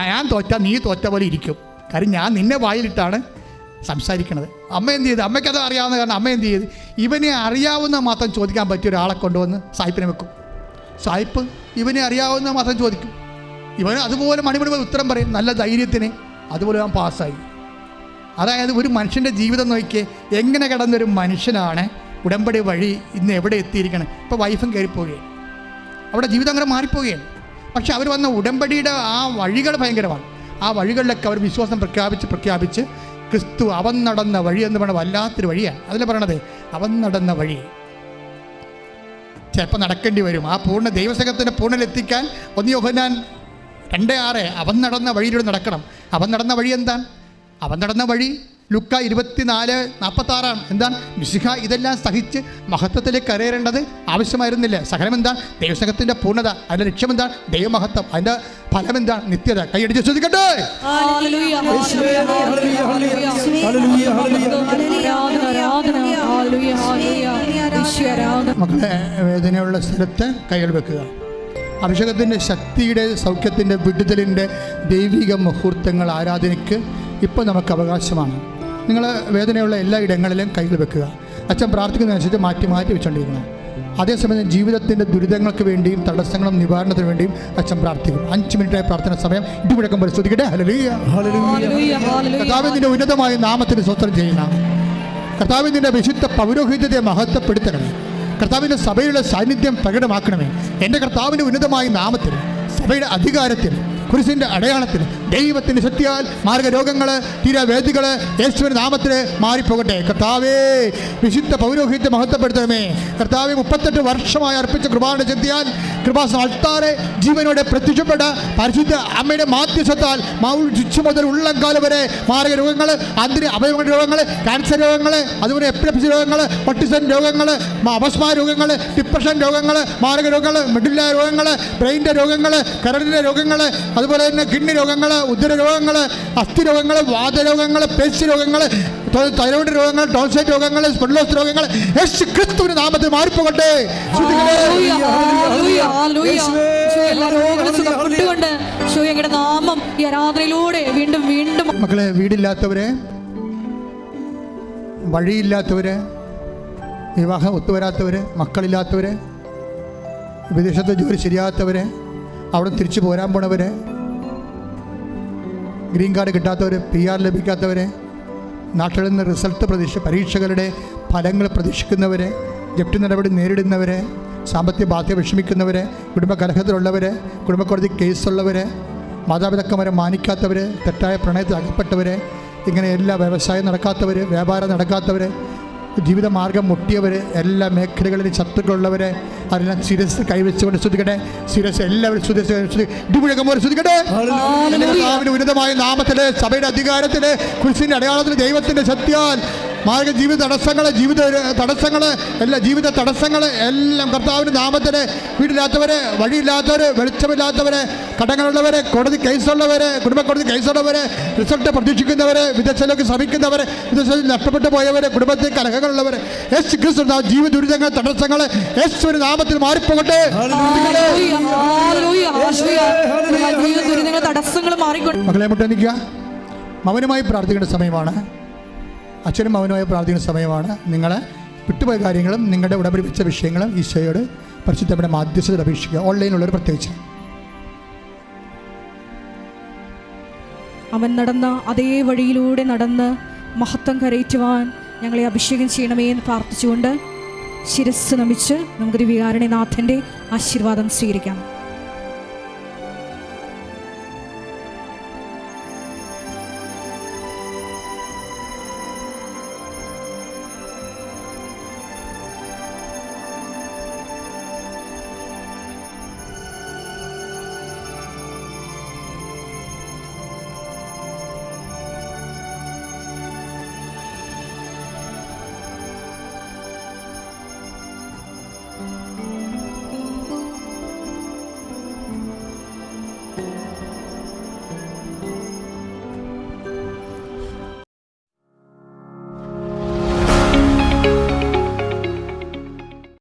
ഞാൻ തോറ്റാൽ നീ തോറ്റ പോലെ ഇരിക്കും. കാര്യം ഞാൻ നിന്നെ വായിലിട്ടാണ് സംസാരിക്കണത്. അമ്മ എന്ത് ചെയ്ത്, അമ്മയ്ക്കത് അറിയാവുന്ന കാരണം അമ്മ എന്ത് ചെയ്ത് ഇവനെ അറിയാവുന്ന മാത്രം ചോദിക്കാൻ പറ്റിയ ഒരാളെ കൊണ്ടുവന്ന് സായിപ്പിനെ വെക്കും. സായിപ്പ് ഇവനെ അറിയാവുന്ന മാത്രം ചോദിക്കും. ഇവന് അതുപോലെ മണിമണി ഉത്തരം പറയും, നല്ല ധൈര്യത്തിന്. അതുപോലെ അവൻ പാസ്സായി. അതായത് ഒരു മനുഷ്യൻ്റെ ജീവിതം നോക്കിയേ എങ്ങനെ കിടന്നൊരു മനുഷ്യനാണ് ഉടമ്പടി വഴി ഇന്ന് എവിടെ എത്തിയിരിക്കണം. ഇപ്പോൾ വൈഫും കയറിപ്പോവുകയാണ്, അവിടെ ജീവിതം അങ്ങനെ മാറിപ്പോവുകയാണ്. പക്ഷെ അവർ വന്ന ഉടമ്പടിയുടെ ആ വഴികൾ ഭയങ്കരമാണ്. ആ വഴികളിലൊക്കെ അവർ വിശ്വാസം പ്രഖ്യാപിച്ച് ക്രിസ്തു അവൻ നടന്ന വഴി എന്ന് പറയുന്നത് വല്ലാത്തൊരു വഴിയാണ്. അതിൽ പറയണത് അവൻ നടന്ന വഴി ചിലപ്പോൾ നടക്കേണ്ടി വരും. ആ പൂർണ്ണ ദൈവസംഘത്തിൻ്റെ പൂർണ്ണലെത്തിക്കാൻ 1 യോഹന്നാൻ 2:6 അവൻ നടന്ന വഴിയിലൂടെ നടക്കണം. അവൻ നടന്ന വഴി എന്താണ്? അവൻ നടന്ന വഴി ലുക്ക 24:46 എന്താണ്? മിശിഹ ഇതെല്ലാം സഹിച്ച് മഹത്വത്തിലേക്ക് കയറേണ്ടത് ആവശ്യമായിരുന്നില്ല. സഹനം എന്താണ്? ദൈവസംഘത്തിൻ്റെ പൂർണ്ണത. അതിൻ്റെ ലക്ഷ്യം എന്താണ്? ദൈവമഹത്വം. അതിൻ്റെ ഫലം എന്താണ്? നിത്യത. കൈയടിച്ച് ശ്രദ്ധിക്കട്ടെ. മക്കളെ വേദനയുള്ള സ്ഥലത്ത് കൈകൾ വെക്കുക. അഭിഷേകത്തിൻ്റെ ശക്തിയുടെ സൗഖ്യത്തിൻ്റെ വിടുതലിൻ്റെ ദൈവിക മുഹൂർത്തങ്ങൾ ആരാധനയ്ക്ക് ഇപ്പോൾ നമുക്ക് അവകാശമാണ്. നിങ്ങൾ വേദനയുള്ള എല്ലാ ഇടങ്ങളിലും കൈകൾ വെക്കുക. അച്ഛൻ പ്രാർത്ഥിക്കുന്നതനുസരിച്ച് മാറ്റി വെച്ചുകൊണ്ടിരിക്കണം. അതേസമയം ജീവിതത്തിൻ്റെ ദുരിതങ്ങൾക്ക് വേണ്ടിയും തടസ്സങ്ങളും നിവാരണത്തിന് വേണ്ടിയും അച്ഛൻ പ്രാർത്ഥിക്കും. 5 മിനിറ്റായി പ്രാർത്ഥന സമയം. ഇടിമുഴക്കം പരിശോധിക്കട്ടെ. ഹല്ലേലൂയ. കർത്താവിൻ്റെ ഉന്നതമായ നാമത്തിന് സ്വസ്ത്രം ചെയ്യുന്ന കർത്താവിൻ്റെ വിശുദ്ധ പൗരോഹിത്യത്തെ മഹത്വപ്പെടുത്തണമേ. കർത്താവിൻ്റെ സഭയുടെ സാന്നിധ്യം പ്രകടമാക്കണമേ. എൻ്റെ കർത്താവിൻ്റെ ഉന്നതമായ നാമത്തിൽ സഭയുടെ അധികാരത്തിൽ കുരിശിൻ്റെ അടയാളത്തിൽ ദൈവത്തിൻ്റെ ശക്തിയാൽ മാർഗരോഗങ്ങൾ തീരാവേദികൾ യേശുവിൻ്റെ നാമത്തിൽ മാറിപ്പോകട്ടെ. കർത്താവേ, വിശുദ്ധ പൗരോഹിത്യത്തെ മഹത്വപ്പെടുത്തണമേ. കർത്താവെ, 38 വർഷമായി അർപ്പിച്ച കൃപാന്റെ ശക്തിയാൽ കൃപാസന അൾത്താറെ ജീവനോടെ പ്രത്യക്ഷപ്പെട്ട പരിശുദ്ധ അമ്മയുടെ മാധ്യസ്ഥത്താൽ മുതൽ ഉള്ളംകാലം വരെ മാർഗരോഗങ്ങൾ, ആന്തരിക അവയവ രോഗങ്ങൾ, ക്യാൻസർ രോഗങ്ങൾ, അതുപോലെ എപ്പിലെപ്സി രോഗങ്ങൾ, ഓട്ടിസം രോഗങ്ങൾ, അപസ്മാര രോഗങ്ങൾ, ഡിപ്രഷൻ രോഗങ്ങൾ, മാർഗരോഗങ്ങൾ, മിഡില്ല രോഗങ്ങൾ, ബ്രെയിൻ്റെ രോഗങ്ങൾ, കരളിൻ്റെ രോഗങ്ങൾ, അതുപോലെ തന്നെ കിഡ്നി രോഗങ്ങൾ, ഉദര രോഗങ്ങൾ, അസ്ഥി രോഗങ്ങൾ, വാതരോഗങ്ങൾ, പേശി രോഗങ്ങൾ, തൈറോയ്ഡ് രോഗങ്ങൾ, ടോൺസൈറ്റ് രോഗങ്ങൾ, സ്പൊണ്ടിലോസിസ് രോഗങ്ങൾ യേശു ക്രിസ്തുവിന്റെ നാമത്തിൽ മാറിപ്പോകട്ടെ. നാമം ഈ ആരാധനയിലൂടെ വീണ്ടും വീണ്ടും മക്കളെ, വീടില്ലാത്തവരെ, വഴിയില്ലാത്തവര്, വിവാഹം ഒത്തുവരാത്തവര്, മക്കളില്ലാത്തവര്, വിദേശത്ത് ജോലി ശരിയാകാത്തവര്, അവിടെ തിരിച്ചു പോരാൻ പോണവര്, ഗ്രീൻ കാർഡ് കിട്ടാത്തവർ, PR ലഭിക്കാത്തവർ, നാട്ടിൽ നിന്ന് റിസൾട്ട് പരീക്ഷകളുടെ ഫലങ്ങൾ പ്രതീക്ഷിക്കുന്നവർ, ജപ്തി നടപടി നേരിടുന്നവർ, സാമ്പത്തിക ബാധ്യത വിഷമിക്കുന്നവർ, കുടുംബ കലഹത്തിലുള്ളവർ, കുടുംബക്കോടതി കേസുള്ളവർ, മാതാപിതാക്കന്മാരെ മാനിക്കാത്തവർ, തെറ്റായ പ്രണയത്തിൽ അകപ്പെട്ടവർ, ഇങ്ങനെ എല്ലാ വ്യവസായം നടക്കാത്തവർ, വ്യാപാരം നടക്കാത്തവർ, ജീവിതമാർഗം മുട്ടിയവർ, എല്ലാ മേഖലകളിലും ശത്രുക്കളുള്ളവർ, അതെല്ലാം ശിരസ് കൈവച്ചുകൊണ്ട് സ്തുതിക്കട്ടെ. ശിരസ് എല്ലാവരും സ്തുതിക്കട്ടെ. ഉന്നതമായ നാമത്തില്, സഭയുടെ അധികാരത്തില്, കുരിശിന്റെ അടയാളത്തിൽ, ദൈവത്തിന്റെ ശക്തിയാൽ ജീവിത തടസ്സങ്ങൾ എല്ലാം കർത്താവിൻ്റെ നാമത്തിൽ, വീടില്ലാത്തവര്, വഴിയില്ലാത്തവര്, വെളിച്ചമില്ലാത്തവര്, കടങ്ങളുള്ളവര്, കോടതി കേസുള്ളവര്, കുടുംബക്കോടതി കേസുള്ളവര്, റിസൾട്ട് പ്രതീക്ഷിക്കുന്നവര്, വിദേശത്തിലേക്ക് ശ്രമിക്കുന്നവര്, വിദേശത്തിൽ നഷ്ടപ്പെട്ടു പോയവര്, കുടുംബത്തിൽ കലഹങ്ങളുള്ളവര്, യേശു ക്രിസ്തു ജീവിത ദുരിതങ്ങൾ, തടസ്സങ്ങൾ യേശുവിന്റെ നാമത്തിൽ മാറിപ്പോകട്ടെ. മക്കളെ, മുട്ടനിക്കുക. മൗനമായി പ്രാർത്ഥിക്കേണ്ട സമയമാണ്. അച്ഛനും മൗനമായി പ്രാർത്ഥിക്കുന്ന സമയമാണ്. നിങ്ങളെ വിട്ടുപോയ കാര്യങ്ങളും നിങ്ങളുടെ ഉടമ്പടി വെച്ച വിഷയങ്ങളും ഈശോയോട് പരിശുദ്ധയുടെ മാധ്യസ്ഥതയിൽ അപേക്ഷിക്കുക. ഓൺലൈനുള്ളവർ പ്രത്യേകിച്ച്. അവൻ നടന്ന അതേ വഴിയിലൂടെ നടന്ന് മഹത്വം കരയറ്റുവാൻ ഞങ്ങളെ അഭിഷേകം ചെയ്യണമേ എന്ന് പ്രാർത്ഥിച്ചുകൊണ്ട് ശിരസ് നമിച്ച് നമുക്കൊരു വികാരണനാഥൻ്റെ ആശീർവാദം സ്വീകരിക്കാം.